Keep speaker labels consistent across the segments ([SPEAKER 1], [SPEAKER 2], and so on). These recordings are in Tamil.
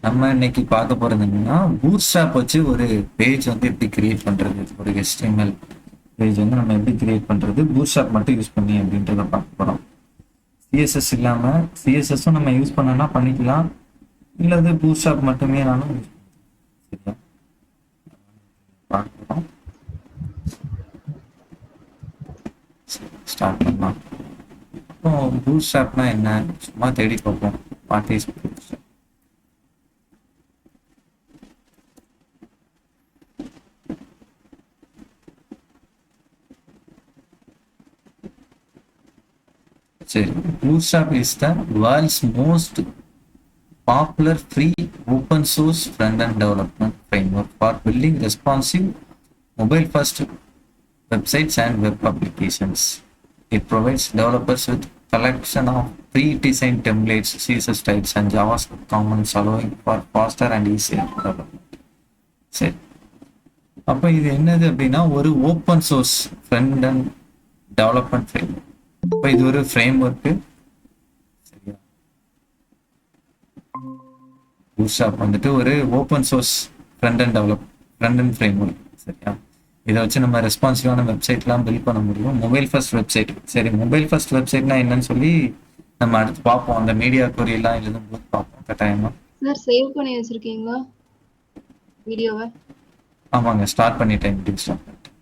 [SPEAKER 1] நம்ம இன்னைக்கு பார்க்க போறது என்னன்னா பூட்ஸ்ட்ராப் வச்சு ஒரு பேஜ் வந்து எப்படி கிரியேட் பண்றது, ஒரு HTML பேஜ் வந்து நம்ம எப்படி கிரியேட் பண்றது, பூட்ஸ்ட்ராப் மட்டும் யூஸ் பண்ணி அப்படின்றத பார்க்க போறோம். சிஎஸ்எஸ் இல்லாம சிஎஸ்எஸும் நம்ம யூஸ் பண்ணனா பண்ணிக்கலாம், இல்லது பூட்ஸ்ட்ராப் மட்டுமே நானும் யூஸ் சரியா பார்க்கலாம். ஸ்டார்ட் பண்ணலாம். இப்போ பூட்ஸ்ட்ராப்னா என்ன சும்மா தேடி பார்ப்போம். What is bootstrap? சரி, Bootstrap is the world's most popular free open source front-end development framework for building responsive mobile-first websites and web applications. It provides developers with collection of pre-designed templates, CSS styles, and JavaScript components, allowing for faster and easier development. சரி, அப்போ இது என்னது அப்படின்னா ஒரு open source front and development framework. இப்போ இது ஒரு ஃப்ரேம் ஒர்க்கு. சரியா, பூட்ஸ்ட்ராப் வந்துட்டு ஒரு open source front and frame work. சரியா, இதை வச்சு நம்ம ரெஸ்பான்சிவான வெப்சைட்லாம் பில்ட் பண்ண முடியும். Mobile first website. சரி, மொபைல் ஃபர்ஸ்ட் வெப்சைட்னா என்னன்னு சொல்லி நம்ம அடுத்து பார்ப்போம். அந்த மீடியா கொரியெல்லாம் எழுதும் போது பார்ப்போம் கட்டாயமா.
[SPEAKER 2] சார் சேவ் பண்ணி வச்சிருக்கீங்களா வீடியோவை?
[SPEAKER 1] ஆமாங்க, ஸ்டார்ட் பண்ணிட்டேன். ஸ்டார்ட் பண்ணிட்டேன்.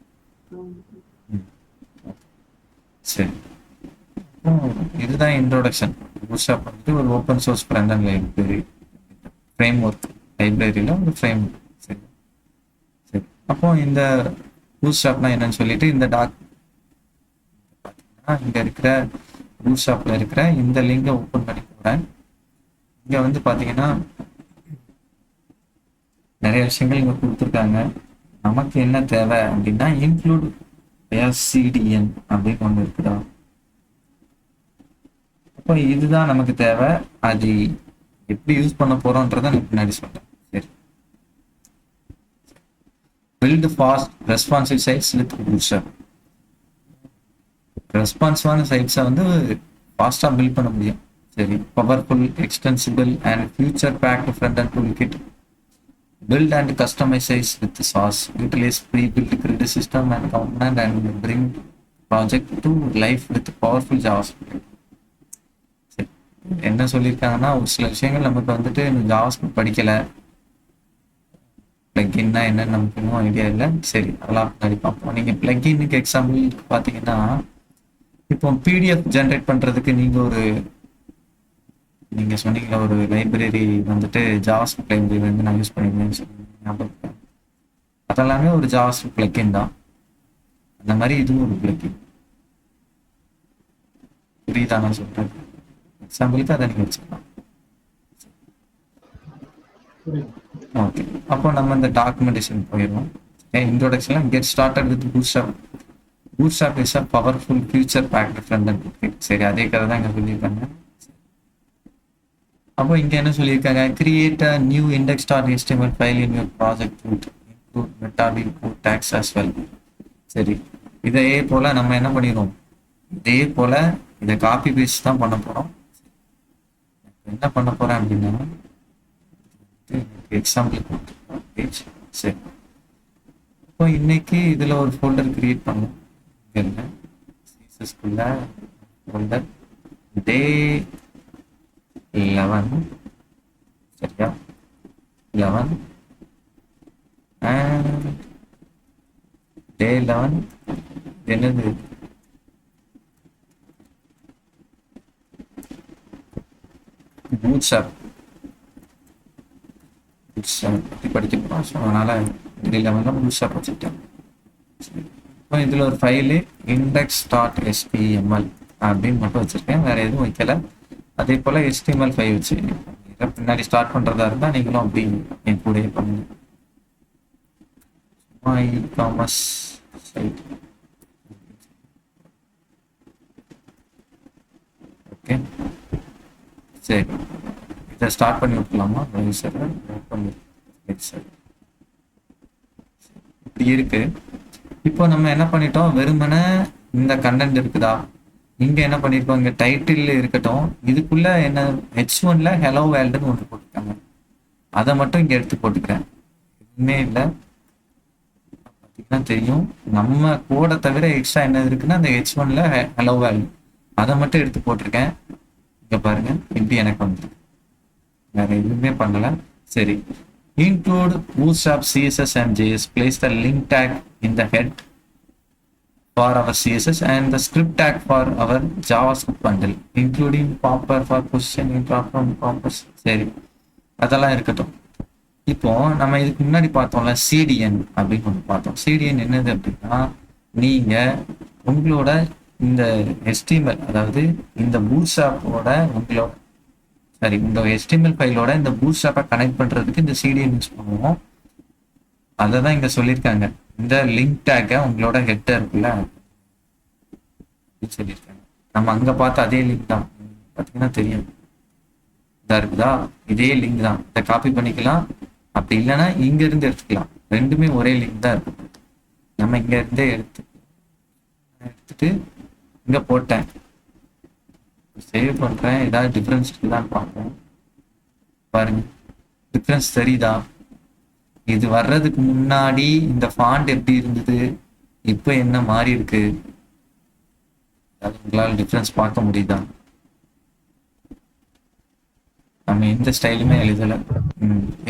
[SPEAKER 1] சரி, இதுதான் இன்ட்ரோடக்ஷன். பூட்ஸ்ட்ராப் வந்துட்டு ஒரு open source front and library frame work, லைப்ரரியில ஒரு ஃப்ரேம். சரி சரி, அப்போ இந்த பூட்ஸ்ட்ராப்னா என்னன்னு சொல்லிட்டு இந்த பார்த்தீங்கன்னா இங்க இருக்கிற பூட்ஸ்ட்ராப்ல இருக்கிற இந்த லிங்கை ஓப்பன் பண்ணி போறேன். இங்க வந்து பாத்தீங்கன்னா நிறைய விஷயங்கள் இங்க கொடுத்துருக்காங்க. நமக்கு என்ன தேவை அப்படின்னா இன்க்ளூட் CDN அப்படின்னு ஒன்று இருக்குதா. அப்போ இதுதான் நமக்கு தேவை. அது எப்படி யூஸ் பண்ண போறோம்ன்றத நான் பின்னாடி சொல்றேன். சரி, build fast responsive sites with Bootstrap. ரெஸ்பான்சிவான சைட்ஸை வந்து ஃபாஸ்டா பில்ட் பண்ண முடியும். சரி, powerful extensible and future packed front end toolkit. Build and customize with the source. Utilize pre-built grid system and component and bring project to life with powerful JavaScript. என்ன சொல்லியிருக்காங்கன்னா ஒரு சில விஷயங்கள் நமக்கு வந்துட்டு JavaScript படிக்கல, பிளக்கின்னா என்னன்னு நமக்கு இன்னும் ஐடியா இல்லை. சரி, அதெல்லாம் பின்னாடி பார்ப்போம். நீங்க பிளக்கின்னுக்கு எக்ஸாம்பிள் பார்த்தீங்கன்னா இப்போ PDF ஜென்ரேட் பண்றதுக்கு நீங்க சொன்னீங்களா ஒரு லைப்ரரி வந்துட்டு ஜாவாஸ்கிரிப்ட் லைப்ரரி வந்து நான் யூஸ் பண்ணிருந்தேன்னு ஞாபகம். அதெல்லாமே ஒரு ஜாவாஸ்கிரிப்ட் பிளக்கின் தான். அந்த மாதிரி இதுவும் ஒரு பிளக்கின். புரியுதா நான் சொல்றேன்? எக்ஸாம்பிளுக்கு அதை நீங்க வச்சுக்கலாம். ஓகே, அப்போ நம்ம இந்த டாக்குமெண்டேஷன் போயிடுவோம். இன்ட்ரோடக்ஷன்ல get started with Bootstrap. Bootstrap is a powerful feature packed front end tool. சரி, அதே கதை தான் இங்க சொல்லியிருக்காங்க. அப்போ இங்க என்ன சொல்லியிருக்காங்க, create a new index.html file in your project with include மெட்டாபில் கோட் டாக்ஸ் as well. சரி, இதே போல நம்ம என்ன பண்ணிடுவோம், இதே போல இதை காப்பி பேஸ்ட் தான் பண்ண போறோம். என்ன பண்ண போறேன் அப்படின்னா எக்ஸாம்பிள் பேஜ். சரி, இப்போ இன்னைக்கு இதுல ஒரு ஃபோல்டர் கிரியேட் பண்ணுவோம். இங்க சிஎஸ்எஸ்குள்ள ஃபோல்டர் டே 11. சரியா, 11 and day 11 என்னது பூட்ஸ்ட்ராப் பற்றி படிக்க போகிறோம். ஸோ அதனால டே 11 பூட்ஸ்ட்ராப் வச்சுக்கிட்டேன். இப்போ இதில் ஒரு ஃபைலு index.html அப்படின்னு மட்டும் வச்சிருக்கேன், வேற எதுவும் வைக்கல. அதே போல HTML5 வச்சு பின்னாடி ஸ்டார்ட் பண்றதா இருந்தா நீங்களும் அப்படி என் கூட பண்ணுங்க. E-commerce side. ஓகே, சரி, இதை ஸ்டார்ட் பண்ணி விட்டுலாமா? இப்படி இருக்கு. இப்போ நம்ம என்ன பண்ணிட்டோம், வெறுமனே இந்த கண்டென்ட் இருக்குதா, இங்க என்ன பண்ணிருக்கோம், இங்க டைட்டில் இருக்கட்டும், இதுக்குள்ள என்ன H1ல ஹலோ வேர்ல்டுன்னு ஒன்று போட்டிருக்காங்க. அதை மட்டும் இங்க எடுத்து போட்டுக்கிறேன். எதுவுமே இல்லை, பார்த்தீங்கன்னா தெரியும். நம்ம கோடை தவிர எக்ஸ்ட்ரா என்ன இருக்குன்னா அந்த H1ல ஹலோ வேல்யூ அதை மட்டும் எடுத்து போட்டிருக்கேன். இங்க பாருங்க இப்படி எனக்கு வந்துருக்கு, வேற எதுவுமே பண்ணல. சரி, include bootstrap css and js, place the link tag in the head for our css and the script tag for our javascript bundle including popper for positioning from poppers. சரி, அதெல்லாம் இருக்கட்டும். இப்போ நம்ம இதுக்கு முன்னாடி பார்த்தோம்ல CDN அப்படின்னு ஒன்று பார்த்தோம். CDN என்னது அப்படின்னா, நீங்க உங்களோட இந்த HTML, அதாவது இந்த பூட்ஸ்ட்ராப்போட உங்களோட இந்த HTML ஃபைலோட இந்த பூட்ஸ்ட்ராப்பை கனெக்ட் பண்றதுக்கு இந்த CDN யூஸ் பண்ணுவோம். அதை தான் இங்க சொல்லியிருக்காங்க. இந்த லிங்க் டேக்கை உங்களோட ஹெட்டர் இருக்குல்ல சொல்லியிருக்காங்க. நம்ம அங்க பார்த்த அதே லிங்க் தான், பார்த்தீங்கன்னா தெரியும், இதா இருக்குதா, இதே லிங்க் தான். இதை காப்பி பண்ணிக்கலாம், அப்படி இல்லைன்னா இங்க இருந்து எடுத்துக்கலாம். ரெண்டுமே ஒரே லிங்க் தான் இருக்கும். நம்ம இங்க இருந்தே எடுத்துட்டு இங்க போட்டேன், சேவ் பண்றேன். ஏதாவது டிஃபரன்ஸ் இருக்குதான்னு பார்ப்போம். பாருங்க, டிஃபரன்ஸ் தெரியுதா? இது வர்றதுக்கு முன்னாடி இந்த ஃபாண்ட் எப்படி இருந்தது, இப்போ என்ன மாறி இருக்கு, உங்களால் டிஃபரன்ஸ் பார்க்க முடியுதா? நம்ம எந்த ஸ்டைலுமே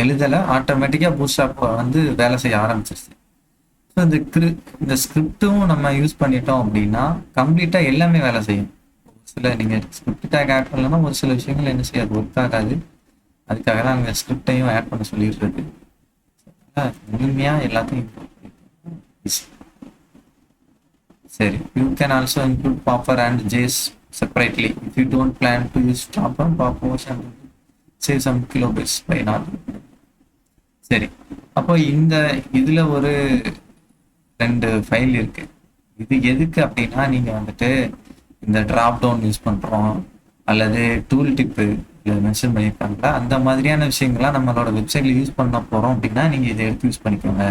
[SPEAKER 1] எழுதலை, ஆட்டோமேட்டிக்காக பூட்ஸ்ட்ராப் வந்து வேலை செய்ய ஆரம்பிச்சிருச்சு. ஸோ இந்த ஸ்கிரிப்டும் நம்ம யூஸ் பண்ணிட்டோம் அப்படின்னா கம்ப்ளீட்டாக எல்லாமே வேலை செய்யும். சில நீங்கள் ஸ்கிரிப்ட் டேக் ஆட் பண்ணலன்னா ஒரு சில விஷயங்கள் என்ன செய்யாது, ஒர்க் ஆகாது. அதுக்காக தான் நாங்கள் ஸ்கிரிப்டையும் ஆட் பண்ண சொல்லிடுறது. முழுமையாக எல்லாத்தையும். சரி, you can also include Popper and JS separately if you don't plan to use Popper Popper save some kilobytes by not. சரி, அப்போ இந்த இதுல ஒரு 2 ஃபைல் இருக்கு. இது எதுக்கு அப்படின்னா, நீங்க வந்துட்டு இந்த டிராப் டவுன் யூஸ் பண்றோம் அல்லது டூல் டிப்பு மென்ஷன் பண்ணியிருக்காங்களா, அந்த மாதிரியான விஷயங்கள்லாம் நம்மளோட வெப்சைட்ல யூஸ் பண்ண போறோம் அப்படின்னா நீங்க இதை எடுத்து யூஸ் பண்ணிக்கோங்க,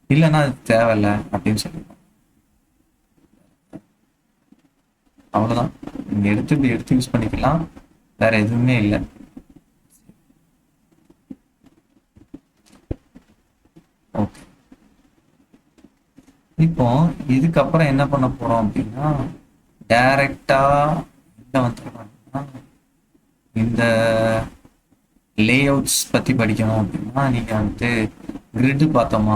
[SPEAKER 1] இல்லைன்னா அது தேவையில்ல அப்படின்னு சொல்லிடுவோம். அவ்வளவுதான், நீங்க எடுத்து யூஸ் பண்ணிக்கலாம், வேற எதுவுமே இல்லை. ஓகே, இப்போ இதுக்கப்புறம் என்ன பண்ண போறோம் அப்படின்னா, டைரக்டா இங்க வந்துடலாம். இந்த லேஅவுட்ஸ் பத்தி படிக்கணும் அப்படின்னா நீங்க வந்துட்டு கிரிட் பார்த்தோமா,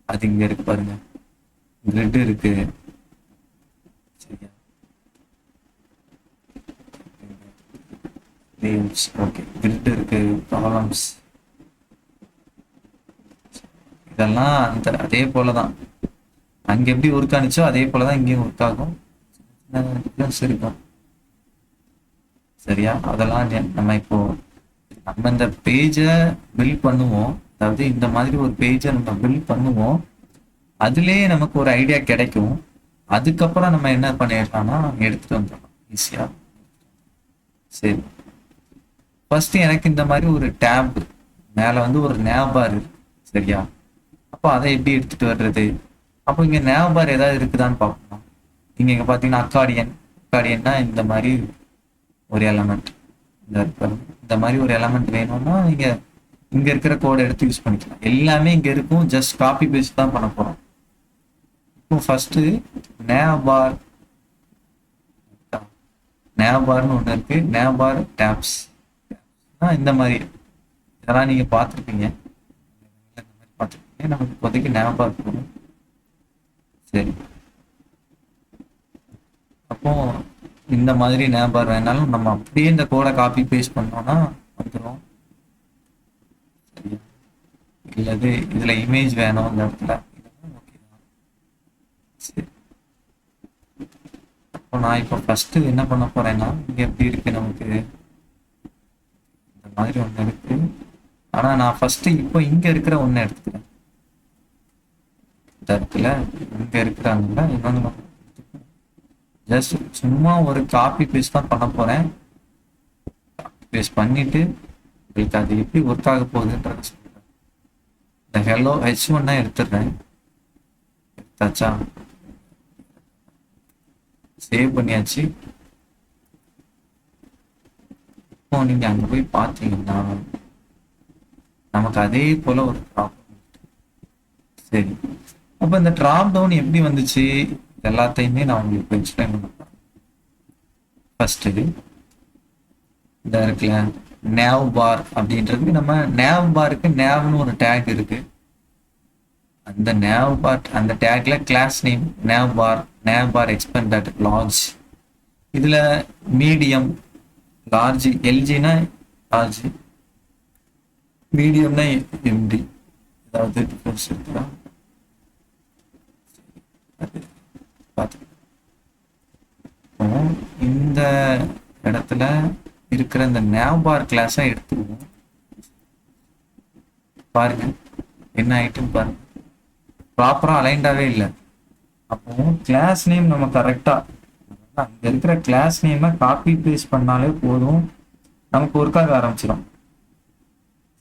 [SPEAKER 1] அது இங்க இருக்கு பாருங்க, கிரிட் இருக்கு. சரியா, லேஅவுட்ஸ், ஓகே, கிரிட் இருக்கு, காலம்ஸ், இதெல்லாம் அதே போலதான். அங்க எப்படி ஒர்க் ஆனிச்சோ அதே போலதான் இங்கேயும் ஒர்க் ஆகும், இருக்கும். சரியா, அதெல்லாம் நம்ம இந்த பேஜை பில்ட் பண்ணுவோம். அதாவது இந்த மாதிரி ஒரு பேஜை நம்ம பில்ட் பண்ணுவோம், அதுலயே நமக்கு ஒரு ஐடியா கிடைக்கும். அதுக்கப்புறம் நம்ம என்ன பண்ணிடலாம்னா எடுத்துட்டு வந்துடலாம் ஈஸியா. சரி, ஃபர்ஸ்ட் எனக்கு இந்த மாதிரி ஒரு டேப் மேல வந்து ஒரு நேவ் பார் இருக்கு. சரியா, அப்போ அதை எப்படி எடுத்துட்டு வர்றது? அப்போ இங்க நேவ் பார் ஏதாவது இருக்குதான்னு பார்ப்போம். நீங்க இங்க பாத்தீங்கன்னா அக்கார்டியன்னா இந்த மாதிரி ஒரு எலமெண்ட், இந்த மாதிரி ஒரு எலமெண்ட் வேணும்னா நீங்க இங்க இருக்கிற கோடை எடுத்து யூஸ் பண்ணிக்கலாம். எல்லாமே இங்க இருக்கும், ஜஸ்ட் காப்பி பேஸ்ட் தான் பண்ண போறோம். இப்போ ஃபர்ஸ்ட் நேவ் பார்னு ஒண்ணு இருக்கு, நேவ் பார் டேப்ஸ். இந்த மாதிரி இதெல்லாம் நீங்க பார்த்துருப்பீங்க, நமக்கு இப்போதைக்கு நேவ் பார் போகும். சரி, அப்போ இந்த மாதிரி நேவ் பார் வேணாலும் நம்ம அப்படியே இந்த கோடை காப்பி பேஸ்ட் பண்ணோம்னா வந்துடும். சரியா, இல்லது இதுல இமேஜ் வேணும் இந்த இடத்துல, சரி. அப்போ நான் இப்போ ஃபர்ஸ்ட் என்ன பண்ண போறேன்னா, இங்க எப்படி இருக்கு நமக்கு இந்த மாதிரி ஒண்ணு இருக்கு. ஆனா நான் ஃபர்ஸ்ட் இப்போ இங்க இருக்கிற ஒண்ணு எடுத்துக்கிறேன். இந்த இடத்துல இங்க இருக்கிறாங்கல்ல, இன்னொன்னு ஜஸ்ட் சும்மா ஒரு காப்பி பேஸ்ட் தான் பண்ண போறேன். பேஸ்ட் பண்ணிட்டு உங்களுக்கு அது எப்படி ஒர்க் ஆக போகுதுன்றது சொல்றேன். இந்த ஹெலோ H1 எடுத்துடுறேன். எடுத்தாச்சா, சேவ் பண்ணியாச்சு. இப்போ நீங்க அங்க போய் பார்த்தீங்கன்னா நமக்கு அதே போல ஒரு ட்ராப். சரி, அப்ப இந்த ட்ராப் டவுன் எப்படி வந்துச்சு எல்லாத்தையுமே நான் உங்களுக்கு எக்ஸ்பிளைன் பண்ண போறேன். ஃபர்ஸ்ட் இந்த இருக்குல்ல நேவ் பார் அப்படின்றதுக்கு நம்ம நேவ் பாருக்கு நேவ்னு ஒரு டேக் இருக்கு. அந்த நேவ் பார் அந்த டேக்ல class name nav bar expand that large. இதுல மீடியம் லார்ஜ், எல்ஜினா லார்ஜ், மீடியம்னா எம்டி. ஏதாவது டிஃபரன்ஸ் இருக்குதா அது பார்த்துக்கோம். இந்த இடத்துல இருக்கிற இந்த நேவ் பார் கிளாஸை எடுத்துருவோம். பாருங்க என்ன ஆயிட்டுன்னு பாருங்க, ப்ராப்பரா அலைன்டாவே இல்லை. அப்போ கிளாஸ் நேம் நம்ம கரெக்டா அங்க இருக்கிற கிளாஸ் நேமை காப்பி பேஸ்ட் பண்ணாலே போதும், நமக்கு ஒர்க் ஆக ஆரம்பிச்சிடும்.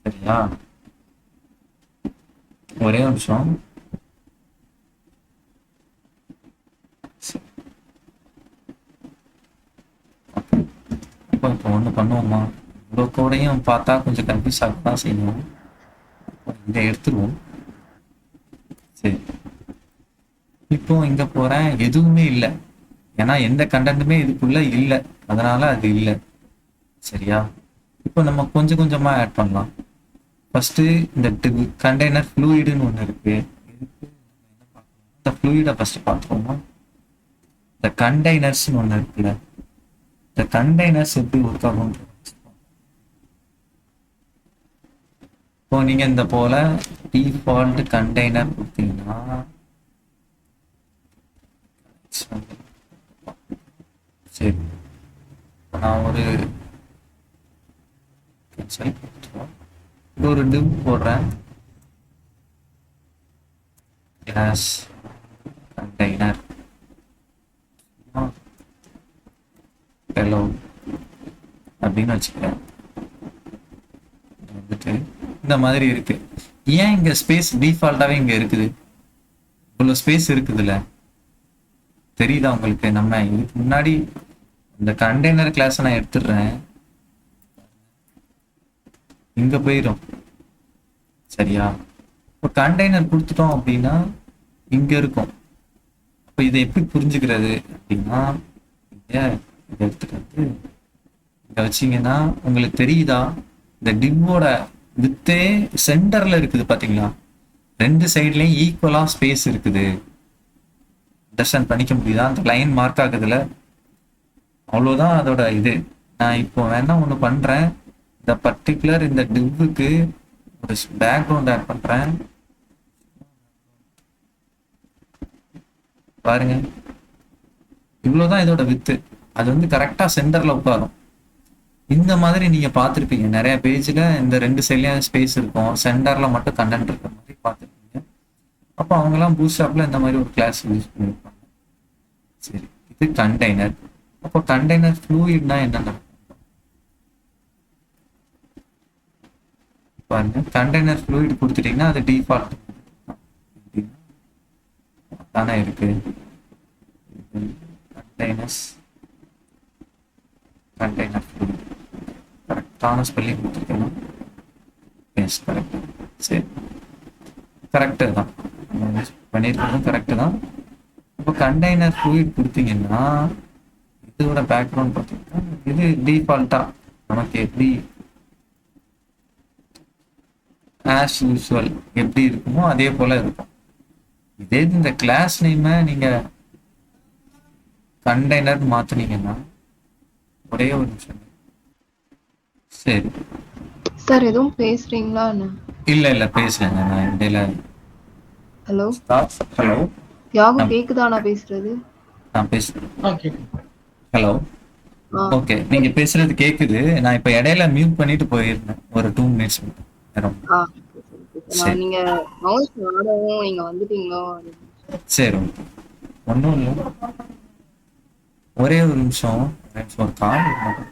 [SPEAKER 1] சரியா, ஒரே நிமிஷம். இப்போ ஒண்ணு பண்ணுவோமா, இவ்வளோ கோடையும் பார்த்தா கொஞ்சம் கன்ஃபியூஸ் ஆகத்தான் செய்யும். இதை எடுத்துருவோம். சரி, இப்போ இங்க போறேன், எதுவுமே இல்லை, ஏன்னா எந்த கண்டென்ட்டுமே இதுக்குள்ள இல்லை, அதனால அது இல்லை. சரியா, இப்போ நம்ம கொஞ்சம் கொஞ்சமா ஆட் பண்ணலாம். ஃபர்ஸ்ட் இந்த கண்டெய்னர் ஃப்ளூயிடுன்னு ஒன்று இருக்கு. இந்த ஃப்ளூயிடை ஃபர்ஸ்ட் பார்த்துக்கோமா. இந்த கண்டெய்னர்ஸ்னு ஒன்று இருக்குல்ல, இந்த கண்டெய்னர்ஸ் எப்படி ஒர்க் ஆகும். இப்போ நீங்க இந்த போல டிஃபால்ட் கண்டெய்னர் கொடுத்தீங்கன்னா சரி, நான் ஒரு div போடுறேன். கிளாஸ் கண்டெய்னர் ஹலோ அப்படின்னு வச்சுக்கிறேன். வந்துட்டு இந்த மாதிரி இருக்கு. ஏன் இங்க ஸ்பேஸ் டிஃபால்ட்டாவே இங்க இருக்குது, இவ்வளவு ஸ்பேஸ் இருக்குதுல்ல, தெரியுதா உங்களுக்கு? நம்ம இதுக்கு முன்னாடி இந்த கண்டெய்னர் கிளாஸ் நான் எடுத்துடுறேன், இங்க போயிடும். சரியா, இப்போ கண்டெய்னர் கொடுத்துட்டோம் அப்படின்னா இங்க இருக்கும். அப்ப இதை எப்படி புரிஞ்சுக்கிறது அப்படின்னா, இதை எடுத்துட்டு வந்து இங்க வச்சீங்கன்னா உங்களுக்கு தெரியுதா, இந்த டிவோட வித்தே சென்டர்ல இருக்குது பாத்தீங்களா, ரெண்டு சைட்லயும் ஈக்குவலா ஸ்பேஸ் இருக்குது. அண்டர்ஸ்டாண்ட் பண்ணிக்க முடியுதா? அந்த லைன் மார்க் ஆகுதுல, அவ்வளவுதான் அதோட இது. நான் இப்போ வேணா ஒண்ணு பண்றேன், இந்த பர்டிகுலர் இந்த டிவ்வுக்கு ஒரு பேக்ரவுண்ட் ஆட் பண்றேன். பாருங்க, இவ்வளவுதான் இதோட வித்து. அது வந்து கரெக்டா சென்டர்ல உட்காரும். இந்த மாதிரி நீங்க பார்த்துருப்பீங்க நிறைய பேஜ்ல, இந்த ரெண்டு சைட்லயும் ஸ்பேஸ் இருக்கும், சென்டர்ல மட்டும் கண்டென்ட் இருக்கிற மாதிரி பார்த்துருப்பீங்க. அப்போ அவங்கெல்லாம் பூட்ஸ்ட்ராப்ல இந்த மாதிரி ஒரு கிளாஸ் யூஸ் பண்ணிருப்பாங்க. சரி, இது கண்டெய்னர். அப்போ கண்டெய்னர் ஃப்ளூயிட்னா என்ன பாருங்க. கண்டெய்னர் ஃப்ளூயிட் கொடுத்துட்டீங்கன்னா அது டிஃபால்ட் தானே இருக்கு. கண்டெய்னர் ஃப்ளூயிட் கரெக்டான ஸ்பெல்லிங் கொடுத்துருக்கேன். Yes, correct. சரி, கரெக்டு தான் பண்ணியிருக்கிறதும் கரெக்டு தான். இப்போ கண்டெய்னர் ஃப்ளூயிட் கொடுத்தீங்கன்னா இதோட பேக்ரவுண்ட் பார்த்தீங்கன்னா இது டிஃபால்ட்டா நமக்கு எப்படி ஆஸ் யூஸ்வல் எப்படி இருக்குமோ அதே போல இருக்கும். இதே இந்த கிளாஸ் நேமை நீங்க கண்டெய்னர் மாத்துனீங்கன்னா ஒரே ஒரு நிமிஷம். சரி
[SPEAKER 2] சார், எதுவும் பேசுறீங்களா?
[SPEAKER 1] இல்ல பேசுறேங்க நான் இடையில.
[SPEAKER 2] ஹலோ
[SPEAKER 1] ஹலோ,
[SPEAKER 2] யாகும், கேக்குதா நான் பேசுறது?
[SPEAKER 1] நான் பேசுறேன். ஹலோ, ஓகே, நீங்க பேசுறது கேக்குது. நான் இப்ப இடையில மியூட் பண்ணிட்டு போயிருந்தேன் ஒரு 2 minutes.
[SPEAKER 2] நீங்க மவுஸ் ஆடவும் நீங்க வந்துட்டீங்களோ?
[SPEAKER 1] சரி, ஒன்றும் இல்லை, ஒரே ஒரு நிமிஷம் ஒரு கால்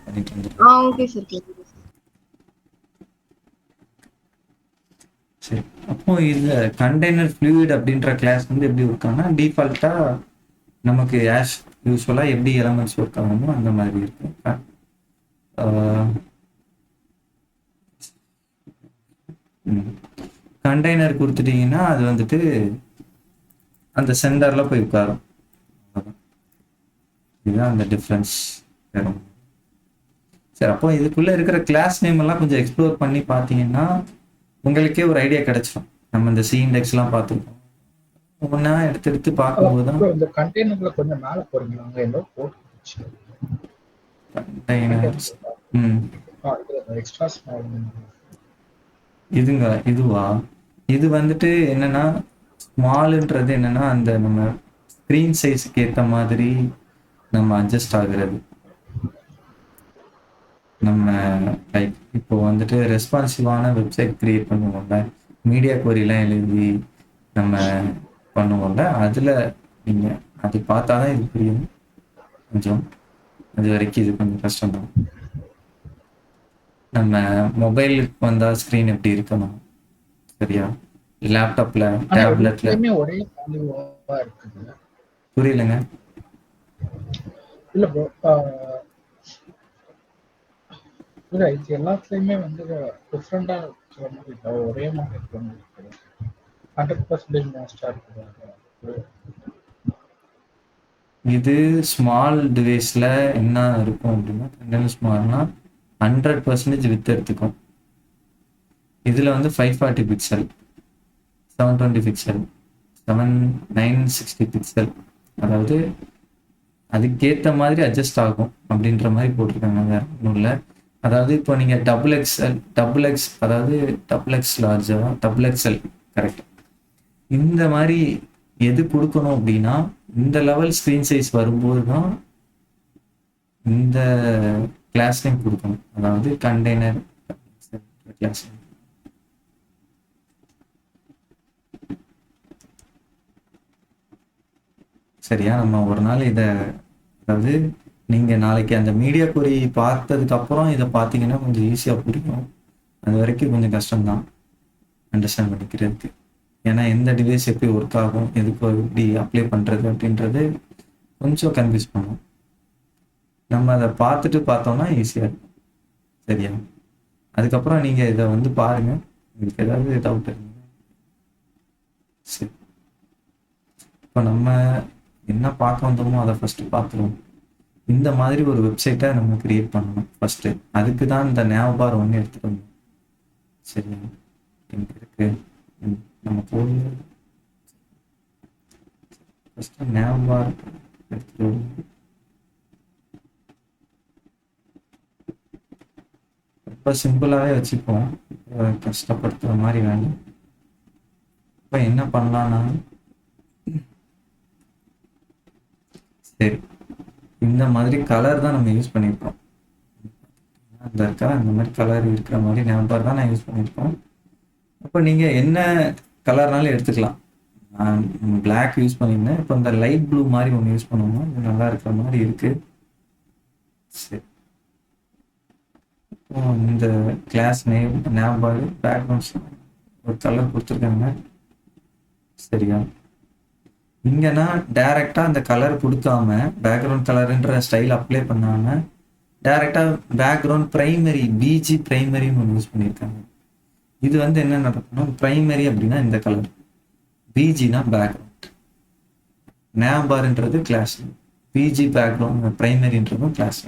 [SPEAKER 1] பண்ணிட்டு இருந்தேன்.
[SPEAKER 2] ஓகே சார், கேக்குது.
[SPEAKER 1] சரி, அப்போ இதுல கண்டெய்னர் ஃப்ளூயிட் அப்படின்ற கிளாஸ் வந்து எப்படி இருக்காங்கன்னா டிஃபால்ட்டா நமக்கு ஆஸ் யூஸ்வலா எப்படி எலமெண்ட்ஸ் ஒர்க் ஆகணுமோ அந்த மாதிரி இருக்கும். கண்டெய்னர் கொடுத்துட்டீங்கன்னா அது வந்துட்டு அந்த சென்டரில் போய் உட்காரும். இதுதான் அந்த டிஃப்ரென்ஸ். சரி, அப்போ இதுக்குள்ளே இருக்கிற கிளாஸ் நேம் எல்லாம் கொஞ்சம் எக்ஸ்ப்ளோர் பண்ணி பார்த்தீங்கன்னா உங்களுக்கே ஒரு ஐடியா கிடைச்சிடும். நம்ம இந்த சி இண்டெக்ஸ்லாம் பார்த்துருக்கோம். ஒன்றா எடுத்து எடுத்து பார்க்கும்போது தான்
[SPEAKER 3] இந்த கண்டெய்னர்ல கொஞ்சம் மேலே போறீங்களா? அங்கே ஏதோ போட்டுருச்சு
[SPEAKER 1] கண்டெய்னர்ஸ்.
[SPEAKER 3] Extra small.
[SPEAKER 1] இதுவா? இது வந்துட்டு என்னன்னா ஸ்மால்ன்றது என்னன்னா அந்த நம்ம ஸ்க்ரீன் சைஸ்க்கு ஏற்ற மாதிரி நம்ம அட்ஜஸ்ட் ஆகுறது. நம்ம லைக் இப்போ வந்துட்டு ரெஸ்பான்சிவான வெப்சைட் கிரியேட் பண்ணுவோம்ல, மீடியா கொரிலாம் எழுதி நம்ம பண்ணுவோம்ல, அதில் நீங்கள் அது பார்த்தா தான் இது புரியும். கொஞ்சம் அது வரைக்கும் இது கொஞ்சம் கஷ்டம்தான். நம்ம மொபைலுக்கு வந்தால் ஸ்க்ரீன் எப்படி இருக்கணும், சரியா? லேப்டாப்ல டேப்லெட்ல
[SPEAKER 3] ஒரே வேல்யூவா இருக்குது.
[SPEAKER 1] புரியலங்க.
[SPEAKER 3] இல்ல ப்ரோ, இல்ல இது எல்லாத்துலயுமே வந்து டிஃப்ரெண்டா இருக்கிற மாதிரி இல்லை, ஒரே மாதிரி இருக்கிற மாதிரி இருக்குது. 100% மோஸ்டா இருக்குது.
[SPEAKER 1] இது ஸ்மால் டிவைஸில் என்ன இருக்கும் அப்படின்னா, கண்டெய்னர் ஸ்மால்னா 100% வித் எடுத்துக்கும். இதில் வந்து 540 பிக்சல், 720 பிக்சல், 960 பிக்சல், அதாவது அதுக்கேற்ற மாதிரி அட்ஜஸ்ட் ஆகும் அப்படின்ற மாதிரி போட்டிருக்காங்க. வேற ஒன்றும் இல்லை. அதாவது இப்போ நீங்கள் டபுள் எக்ஸ் அதாவது டபுள் எக்ஸ் லார்ஜா, டபுள் எக்ஸ்எல், கரெக்ட். இந்த மாதிரி எது கொடுக்கணும் அப்படின்னா இந்த லெவல் ஸ்க்ரீன் சைஸ் வரும்போது தான் இந்த கிளாஸ் நேம் கொடுக்கணும். அதாவது கண்டெய்னர் கிளாஸ் நேம். சரியா? நம்ம ஒரு நாள் இதை, அதாவது நீங்கள் நாளைக்கு அந்த மீடியா கொரி பார்த்ததுக்கு அப்புறம் இதை பார்த்தீங்கன்னா கொஞ்சம் ஈஸியாக புரியும். அது வரைக்கும் கொஞ்சம் கஷ்டம்தான் அண்டர்ஸ்டாண்ட் பண்ணிக்கிறதுக்கு. ஏன்னா எந்த டிவைஸ் எப்படி ஒர்க் ஆகும், எதுக்கு எப்படி அப்ளை பண்ணுறது அப்படின்றது கொஞ்சம் கன்ஃபியூஸ் பண்ணும். நம்ம அதை பார்த்துட்டு பார்த்தோம்னா ஈஸியாக இருக்கும். சரியா? அதுக்கப்புறம் நீங்கள் இதை வந்து பாருங்கள், உங்களுக்கு ஏதாவது டவுட் இருக்குங்க. சரி, இப்போ நம்ம என்ன பார்க்க வந்தோமோ அதை ஃபஸ்ட்டு பார்த்துருவோம். இந்த மாதிரி ஒரு வெப்சைட்டை நம்ம கிரியேட் பண்ணணும் ஃபஸ்ட்டு. அதுக்கு தான் இந்த நேவபார் ஒன்று எடுத்துகிட்டு வந்தோம். சரியா? இங்கே இருக்கு நம்ம போடு. ஃபஸ்ட்டு நேவபார் எடுத்துகிட்டு வருவோம். ரொம்ப சிம்பிளாகவே வச்சுப்போம், கஷ்டப்படுத்துகிற மாதிரி வேண்டாம். இப்போ என்ன பண்ணலான்னா, சரி, இந்த மாதிரி கலர் தான் நம்ம யூஸ் பண்ணியிருக்கோம். அந்த இருக்கா இந்த மாதிரி கலர் இருக்கிற மாதிரி நேவபார் தான் நான் யூஸ் பண்ணியிருக்கோம். அப்போ நீங்கள் என்ன கலர்னாலும் எடுத்துக்கலாம். நான் பிளாக் யூஸ் பண்ணியிருந்தேன். இப்போ இந்த லைட் ப்ளூ மாதிரி ஒன்று யூஸ் பண்ணோம்னா இது நல்லா இருக்கிற மாதிரி இருக்குது. சரி, இந்த கிளாஸ் நேவபார் பேக்ரவுண்ட்ஸ் ஒரு கலர் கொடுத்துருக்காங்க. சரியா? இங்கன்னா டைரெக்டாக அந்த கலர் கொடுக்காம பேக்ரவுண்ட் கலருன்ற ஸ்டைல் அப்ளை பண்ணாமல் டைரெக்டாக பேக்ரவுண்ட் ப்ரைமரி, பிஜி ப்ரைமரின்னு ஒன்று யூஸ் பண்ணியிருக்காங்க. இது வந்து என்ன நடக்கும்னா, ப்ரைமரி அப்படின்னா இந்த கலர், பிஜினா பேக்ரவுண்ட், நேவபார்ன்றது கிளாஸ், பிஜி பேக்ரவுண்ட், ப்ரைமரின்றதும் கிளாஸ்.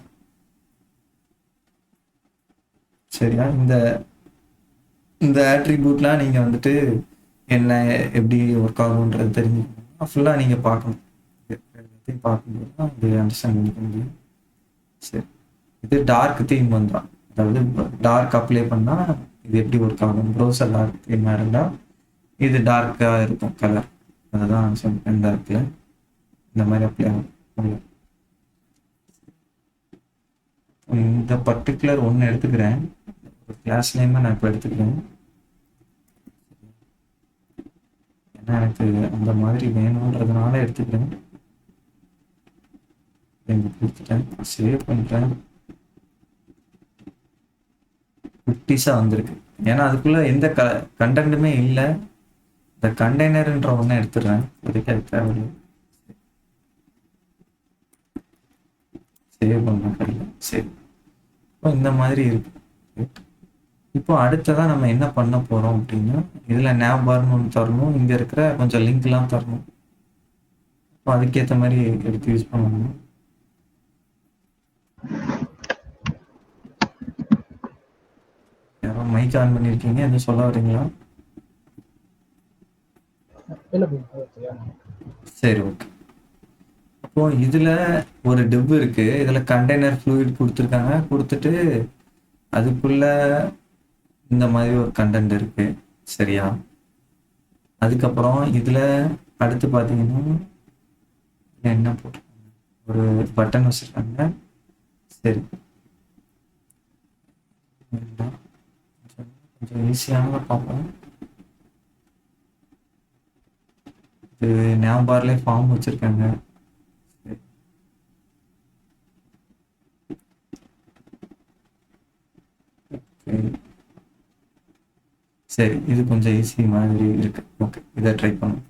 [SPEAKER 1] சரியா? இந்த ஆட்ரிபியூட்லாம் நீங்கள் வந்துட்டு என்ன எப்படி ஒர்க் ஆகுன்றது தெரிஞ்சுக்கணும். ஃபுல்லாக நீங்கள் பார்க்கணும். எல்லாத்தையும் பார்க்கும்போது தான் இது அண்டர்ஸ்டாண்ட் பண்ணிக்க முடியும். சரி, இது டார்க் தீம் வந்தால், அதாவது டார்க் அப்ளை பண்ணால் இது எப்படி ஒர்க் ஆகும். ப்ரௌசர் டார்க் தீமாக இருந்தால் இது டார்க்காக இருக்கும் கலர். அதுதான் சொன்னேன், டார்க்கில் இந்த மாதிரி அப்ளை ஆகும். இந்த பர்டிகுலர் ஒன்று எடுத்துக்கிறேன், ஒரு கிளாஸ் நேமை நான் இப்போ எடுத்துக்கிறேன். ஏன்னா எனக்கு அந்த மாதிரி வேணுன்றதுனால எடுத்துக்கிறேன். கொடுத்துட்டேன், சேவ் பண்ணிட்டேன். குட்டிஸாக வந்திருக்கு. ஏன்னா அதுக்குள்ளே எந்த கண்டென்ட்டுமே இல்லை. இந்த கண்டெய்னர்ன்ற ஒன்று எடுத்துடுறேன், அதுக்கு அது தேவையில்லை. சேவ் பண்ண கையில். சரி, இப்போ இந்த மாதிரி இருக்கு. இப்போ அடுத்ததான் நம்ம என்ன பண்ண போறோம் அப்படின்னா, இதுல nav barன்னு ஒன்று தரணும், இங்க இருக்கிற கொஞ்சம் லிங்க்லாம் தரணும். இப்போ அதுக்கேற்ற மாதிரி எடுத்து யூஸ் பண்ணணும். யாரோ மைக் ஆன் பண்ணியிருக்கீங்க, எதுவும் சொல்ல வரீங்களா?
[SPEAKER 3] இல்லை ப்ரோ தெரியாமல்.
[SPEAKER 1] சரி, ஓகே. அப்போ இதுல ஒரு div இருக்கு, இதுல கண்டெய்னர் fluid கொடுத்துருக்காங்க, கொடுத்துட்டு அதுக்குள்ள இந்த மாதிரி ஒரு கண்டென்ட் இருக்கு, சரியா? அதுக்கப்புறம் இதுல அடுத்து பாத்தீங்கன்னா என்ன போட்டிருக்காங்க, ஒரு பட்டன் வச்சிருக்காங்க. சரி, கொஞ்சம் ஈஸியான பார்ப்போம். இது nav barலயே ஃபார்ம் வச்சிருக்காங்க. சரி. சரி, இது கொஞ்சம் ஈஸி மாதிரி இருக்கு. ஓகே, இதை ட்ரை பண்ணும்.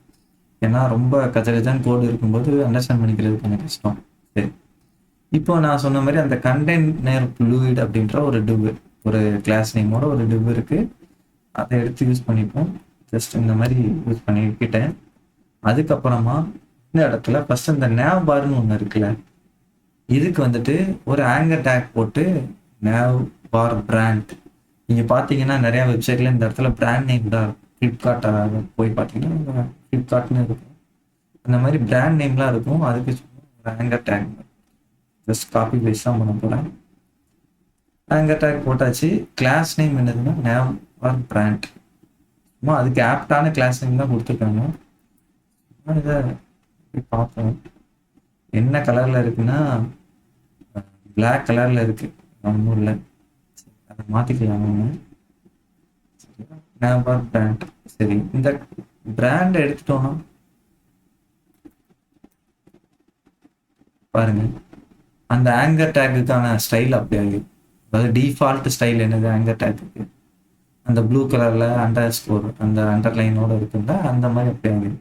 [SPEAKER 1] ஏன்னா ரொம்ப கஜகஜான்னு கோடு இருக்கும்போது அண்டர்ஸ்டாண்ட் பண்ணிக்கிறது கொஞ்சம் கஷ்டம். சரி, இப்போ நான் சொன்ன மாதிரி அந்த கண்டெய்னர் fluid அப்படின்ற ஒரு div, ஒரு கிளாஸ் நேமோட ஒரு div இருக்கு, அதை எடுத்து யூஸ் பண்ணிப்போம். ஜஸ்ட் இந்த மாதிரி யூஸ் பண்ணிக்கிட்டேன். அதுக்கப்புறமா இந்த இடத்துல ஃபர்ஸ்ட் இந்த nav barன்னு ஒன்று இருக்குல்ல, இதுக்கு வந்துட்டு ஒரு ஆங்கர் டேக் போட்டு nav bar brand. நீங்க பாத்தீங்கன்னா நிறைய வெப்சைட்ல இந்த இடத்துல பிராண்ட் நேம் தான் இருக்கும். ஃப்ளிப்கார்ட் போய் பார்த்தீங்கன்னா ஃப்ளிப்கார்ட்னு இருக்கும், அந்த மாதிரி பிராண்ட் நேம்லாம் இருக்கும். அதுக்கு ஒரு anchor tag just copy paste தான் பண்ண போறேன். ஆங்கர் டேக் போட்டாச்சு. கிளாஸ் நேம் என்னதுன்னா nav or brand. அதுக்கு ஆப்டான கிளாஸ் நேம் தான் கொடுத்துருக்காங்க. இதை பார்ப்போம். என்ன கலர்ல இருக்குன்னா பிளாக் கலர்ல இருக்கு, ஒன்றும் இல்லை, அதை மாத்திக்கலாம் ஒன்று. nav or brand. சரி, இந்த பிராண்ட் எடுத்துட்டோம்னா பாருங்க, அந்த ஆங்கர் டேக்குக்கான ஸ்டைல் அப்படி ஆகுது. அதாவது டிஃபால்ட் ஸ்டைல் என்னது ஆங்கர் டேக்கு, அந்த ப்ளூ கலர்ல அண்டர் ஸ்கோர் அந்த அண்டர்லைனோட இருக்குல்ல, அந்த மாதிரி அப்படி ஆகுது.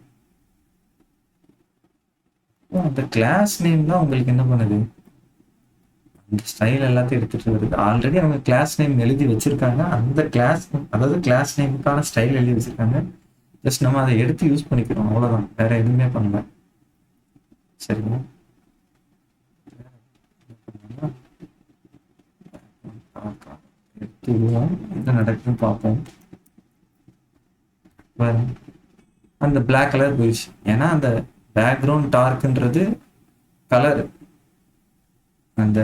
[SPEAKER 1] அந்த கிளாஸ் நேம் தான் உங்களுக்கு என்ன பண்ணுது, அந்த ஸ்டைல் எல்லாத்தையும் எடுத்துட்டு வருது. ஆல்ரெடி அவங்க கிளாஸ் நேம் எழுதி வச்சிருக்காங்க, அந்த கிளாஸ் அதாவது கிளாஸ் நேமுக்கான ஸ்டைல் எழுதி வச்சிருக்காங்க. ஜஸ்ட் நம்ம அதை எடுத்து யூஸ் பண்ணிக்கிறோம், அவ்வளவுதான், வேற எதுவுமே பண்ணல. சரிங்களா? எடுத்துவோம், என்ன நடக்குதுன்னு பார்ப்போம். அந்த பிளாக் கலர் போயிடுச்சு, ஏன்னா அந்த பேக்ரவுண்ட் டார்க்ன்றது கலர், அந்த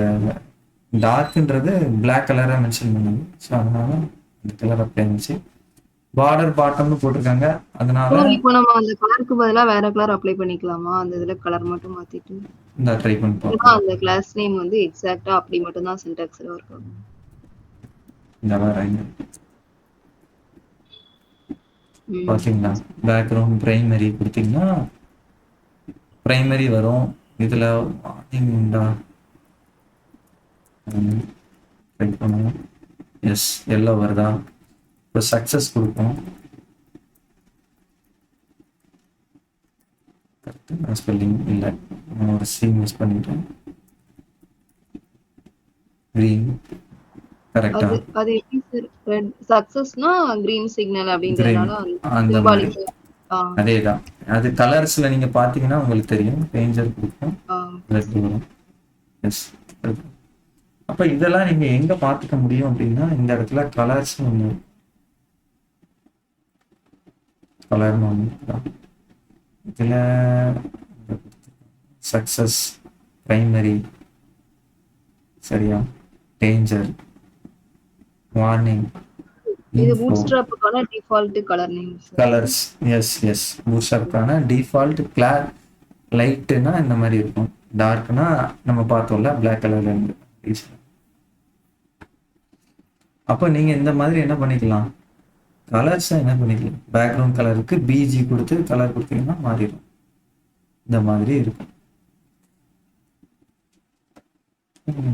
[SPEAKER 1] டார்க்ன்றது பிளாக் கலரா மென்ஷன் பண்ணுது. ஸோ அதனால அந்த கலர் அப்ளை ஆச்சு. பார்டர் பாட்டம்னு போட்டிருக்காங்க, அதனால
[SPEAKER 2] இப்போ நம்ம அந்த கலருக்கு பதிலா வேற கலர் அப்ளை பண்ணிக்கலாமா? அந்த இதுல கலர் மட்டும் மாத்திட்டு
[SPEAKER 1] இந்த ட்ரை பண்ணி
[SPEAKER 2] ஏன்னா
[SPEAKER 1] பார்ப்போம்.
[SPEAKER 2] அந்த கிளாஸ் நேம் வந்து எக்ஸாக்ட்டா அப்படி மட்டும் தான் சின்டாக்ஸ்ல ஒர்க் ஆகும்.
[SPEAKER 1] இந்த வராங்க பாத்தீங்களா, பேக்ரவுண்ட் பிரைமரி கொடுத்தீங்கன்னா பிரைமரி வரும். இதுல வார்னிங் உண்டா, ட்ரை பண்ணுவோம். எஸ், எல்லோ வருதா? இப்போ சக்சஸ் கொடுப்போம். கரெக்டாக ஸ்பெல்லிங் இல்லை, நான் ஒரு சி மிஸ் பண்ணிட்டேன். green கரெக்டா?
[SPEAKER 2] அது எப்படி சார் ரெட் சக்சஸ்னா green சிக்னல் அப்படின்றதுனால
[SPEAKER 1] அந்த மாதிரி
[SPEAKER 2] சிம்பாலிக்
[SPEAKER 1] அதேதான். அது கலர்ஸ்ல நீங்க பாத்தீங்கன்னா உங்களுக்கு தெரியும், ரேஞ்சர் கொடுக்கும், ரெட் வரும். எஸ், அப்ப இதெல்லாம் நீங்க எங்க பாத்துக்க முடியும் அப்படின்னா, இந்த இடத்துல கலர்ஸ் ஒண்ணு, கலர்னு ஒண்ணு, இதுல சக்சஸ், பிரைமரி, சரியா, டேஞ்சர், வார்னிங்,
[SPEAKER 2] இது பூட்ஸ்ட்ராப்புக்கான default colour names.
[SPEAKER 1] Colours. Yes yes, பூட்ஸ்ட்ராப்புக்கான டிஃபால்ட் கிளார். லைட்னா இந்த மாதிரி இருக்கும், டார்க்னா நம்ம பார்த்தோம்ல பிளாக் கலர்ல இருந்து. அப்போ நீங்க இந்த மாதிரி என்ன பண்ணிக்கலாம், கலர்ஸ் என்ன பண்ணிக்கலாம், பேக்ரவுண்ட் கலருக்கு பிஜி கொடுத்து கலர் கொடுத்தீங்கன்னா மாறிடும். இந்த மாதிரி இருக்கும்.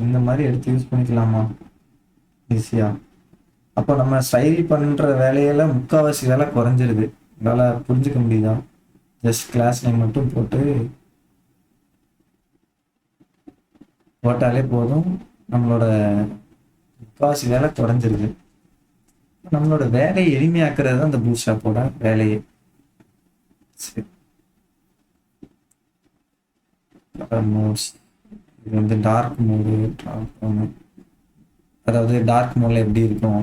[SPEAKER 1] இந்த மாதிரி எடுத்து யூஸ் பண்ணிக்கலாமா ஈஸியா? அப்போ நம்ம ஸ்டைல் பண்ற வேலையில முக்காவாசி வேலை குறைஞ்சிருது. உங்களால் புரிஞ்சுக்க முடியுதா? ஜஸ்ட் கிளாஸ் நேம் மட்டும் போட்டாலே போதும், நம்மளோட முக்காவாசி வேலை குறைஞ்சிருது. நம்மளோட வேலையை எளிமையாக்குறது தான் அந்த பூட்ஸ்ட்ராப்போட வேலையே. சரி, மோட்ஸ் இது வந்து டார்க் மோடு, அதாவது டார்க் மோடில் எப்படி இருக்கும்,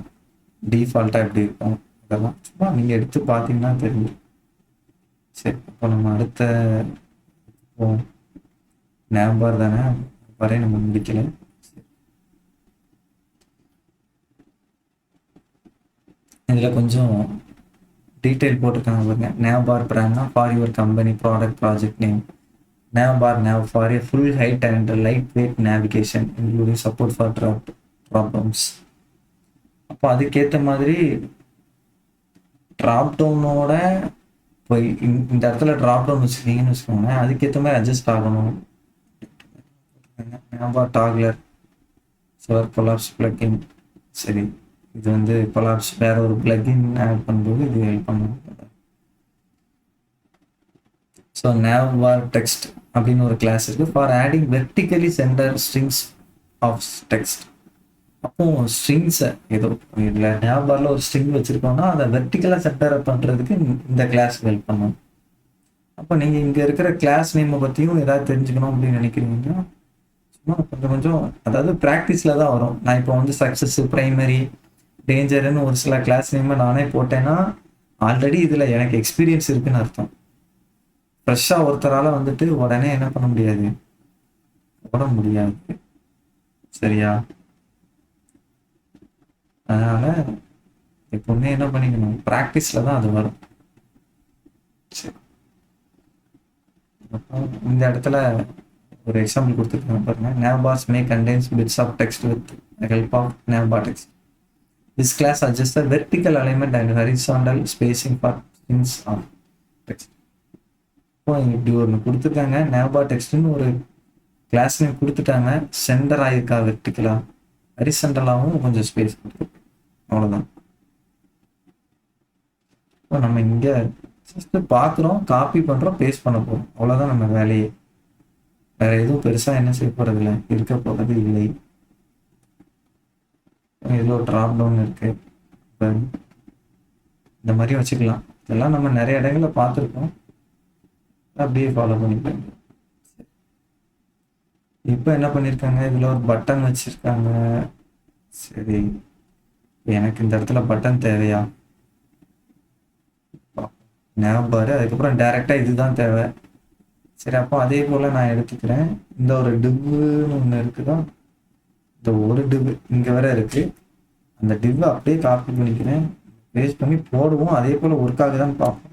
[SPEAKER 1] டிஃபால்ட்டாக எப்படி இருக்கும், இதெல்லாம் சும்மா நீங்கள் எடுத்து பார்த்தீங்கன்னா தெரியும். சரி, அப்போ நம்ம அடுத்த நேம்பார் தானே வரை நம்ம முடிக்கல. இதில் கொஞ்சம் டீட்டெயில் போட்டிருக்காங்க பாருங்க. நேம்பார் பிராண்ட்னா for your company product project name. Navbar nav for a full height and lightweight navigation including support for drop downs. அப்போ அதுக்கேற்ற மாதிரி ட்ராப் டவுனோட இப்போ இந்த இடத்துல ட்ராப் டவுன் வச்சுருக்கீங்கன்னு வச்சுக்கோங்க, அதுக்கேற்ற மாதிரி அட்ஜஸ்ட் ஆகணும். நேம்பார் டாக்லர் சோர் கொலாப்ஸ் பிளக்கின். சரி, இது வந்து கொலாப்ஸ் வேற ஒரு பிளக்கின் ஆட் பண்ணும்போது இது ஹெல்ப் பண்ணும். ஸோ navbar text அப்படின்னு ஒரு கிளாஸ் இருக்கு for adding vertically center strings of text. அப்போ ஸ்ட்ரிங்ஸை ஏதோ இல்லை navbarல ஒரு ஸ்ட்ரிங் வச்சிருக்கோம்னா அதை வெர்டிகலாக சென்டர் பண்ணுறதுக்கு இந்த கிளாஸ் ஹெல்ப் பண்ணும். அப்போ நீங்கள் இங்கே இருக்கிற கிளாஸ் நேமை பற்றியும் ஏதாவது தெரிஞ்சுக்கணும் அப்படின்னு நினைக்கிறீங்கன்னா சும்மா கொஞ்சம் அதாவது ப்ராக்டிஸில் தான் வரும். நான் இப்போ வந்து சக்ஸஸ், ப்ரைமரி, டேஞ்சர்னு ஒரு சில கிளாஸ் நேமை நானே போட்டேன்னா ஆல்ரெடி இதில் எனக்கு எக்ஸ்பீரியன்ஸ் இருக்குன்னு அர்த்தம். ஃப்ரெஷ்ஷாக ஒருத்தரால் வந்துட்டு உடனே என்ன பண்ண முடியாது, போட முடியாது. சரியா? அதனால எப்பவுமே என்ன பண்ணிக்கணும், ப்ராக்டிஸில் தான் அது வரும். சரி, இந்த இடத்துல ஒரு எக்ஸாம்பிள் கொடுத்துருக்காங்க பாருங்க. navbars may contains bits of text with the help of navbar text. This class adjusts the vertical alignment and horizontal spacing for strings of text. இப்போ இப்படி ஒன்று கொடுத்துருக்காங்க, navbar textனு ஒரு கிளாஸ் நேம் கொடுத்துட்டாங்க. சென்டர் ஆயிருக்கா வெர்டிக்கலா, ஹரிசென்டலாகவும் கொஞ்சம் ஸ்பேஸ் கொடுத்து, அவ்வளோதான். இப்போ நம்ம இங்கே ஜஸ்ட் பார்க்குறோம், காப்பி பண்ணுறோம், பேஸ்ட் பண்ண போகிறோம், அவ்வளோதான் நம்ம வேலையே. வேற எதுவும் பெருசாக என்ன செய்ய போகிறது இல்லை, இருக்க போகிறது இல்லை. இதில் ஒரு ட்ராப் டவுன் இருக்கு, இந்த மாதிரி வச்சுக்கலாம். இதெல்லாம் நம்ம நிறைய இடங்களில் பார்த்துருக்கோம், அப்படியே ஃபாலோ பண்ணிக்கலாம். இப்போ என்ன பண்ணியிருக்காங்க, இதில் ஒரு பட்டன் வச்சுருக்காங்க. சரி, எனக்கு இந்த இடத்துல பட்டன் தேவையா, navbar அதுக்கப்புறம் டைரெக்டாக இதுதான் தேவை. சரி, அப்போ அதே போல் நான் எடுத்துக்கிறேன். இந்த ஒரு டிவ்னு ஒன்று இருக்குதா, இந்த ஒரு டிவ் இங்கே வேற இருக்குது, அந்த டிவ்வை அப்படியே காப்பி பண்ணிக்கிறேன், பேஸ்ட் பண்ணி போடுவோம். அதே போல் ஒர்க் ஆகுதான்னு பார்ப்போம்.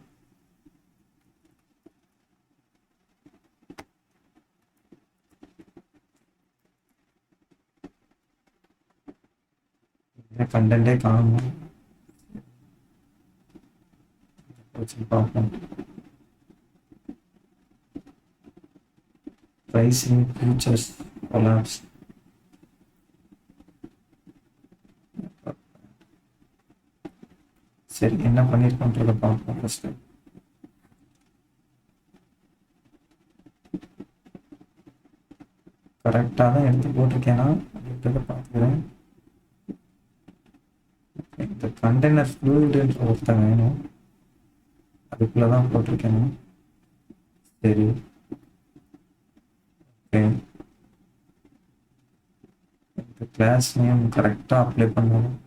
[SPEAKER 1] கண்டென்ட்டே காணும், பார்ப்போம். pricing features collapse. சரி, என்ன பண்ணிருக்கோன்றத பார்ப்போம். ஃபர்ஸ்ட் கரெக்டாக தான் எடுத்து போட்டிருக்கேனா அப்படின்றத பார்த்துக்கிறேன். இந்த கண்டெய்னர் ஃப்ளூயிடுன்ற ஒருத்தன் வேணும், அதுக்குள்ளே தான் போட்டிருக்கேனா. சரி, ஓகே, இந்த கிளாஸ் நேம் கரெக்டாக அப்ளை பண்ணணும்.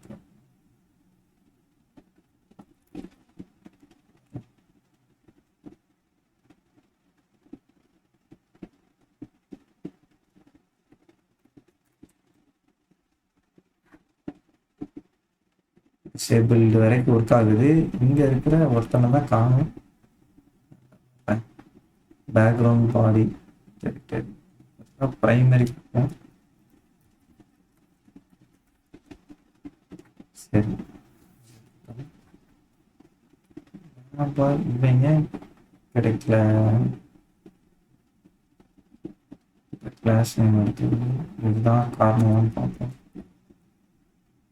[SPEAKER 1] டிசேபிள்டு வரைக்கும் ஒர்க் ஆகுது. இங்கே இருக்கிற ஒருத்தனை தான் காணும். பேக்ரவுண்ட் பாடி பிரைமரி. சரி, இவங்க கிடைக்கல. கிளாஸ் நேம் எடுத்து இதுதான் காரணம்னு பார்ப்போம்.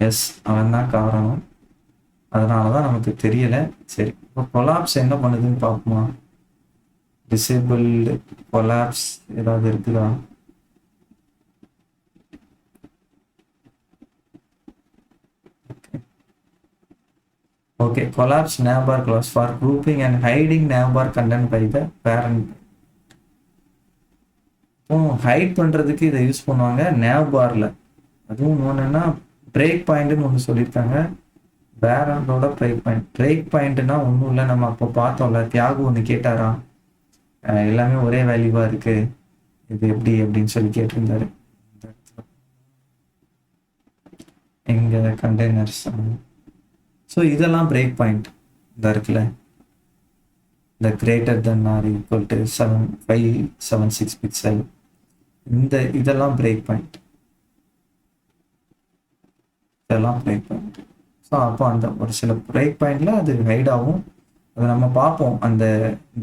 [SPEAKER 1] எஸ், அவன் தான் காரணம், அதனால தான் நமக்கு தெரியல. சரி, இப்போ கொலாப்ஸ் என்ன பண்ணுதுன்னு பார்ப்போமா. டிசேபிள்டு கொலாப்ஸ் ஏதாவது இருக்குதா. Okay, collapse navbar class for grouping and hiding navbar content by the parent. இப்போ ஹைட் பண்ணுறதுக்கு இதை யூஸ் பண்ணுவாங்க நேபாரில். அதுவும் ஒன்றுன்னா பிரேக் பாயிண்ட்னு ஒன்று சொல்லியிருக்காங்க. பேரண்டோட பிரேக் பாயிண்ட்னா ஒன்றும் இல்லை, நம்ம அப்போ பார்த்தோம்ல, தியாகு ஒன்று கேட்டாரா, எல்லாமே ஒரே வேல்யூவாக இருக்கு, இது எப்படி அப்படின்னு சொல்லி கேட்டிருந்தாரு. எங்க கண்டெய்னர்ஸ். ஸோ இதெல்லாம் பிரேக் பாயிண்ட் இந்த இருக்குல்ல, இந்த greater than or equal to 7576 pixel, இதெல்லாம் பிரேக் பாயிண்ட், இதெல்லாம் பிரேக் பாயிண்ட். ஸோ அப்போ அந்த ஒரு சில பிரேக் பாயிண்ட்ல அது ஹைட் ஆகும். அதை நம்ம பார்ப்போம். அந்த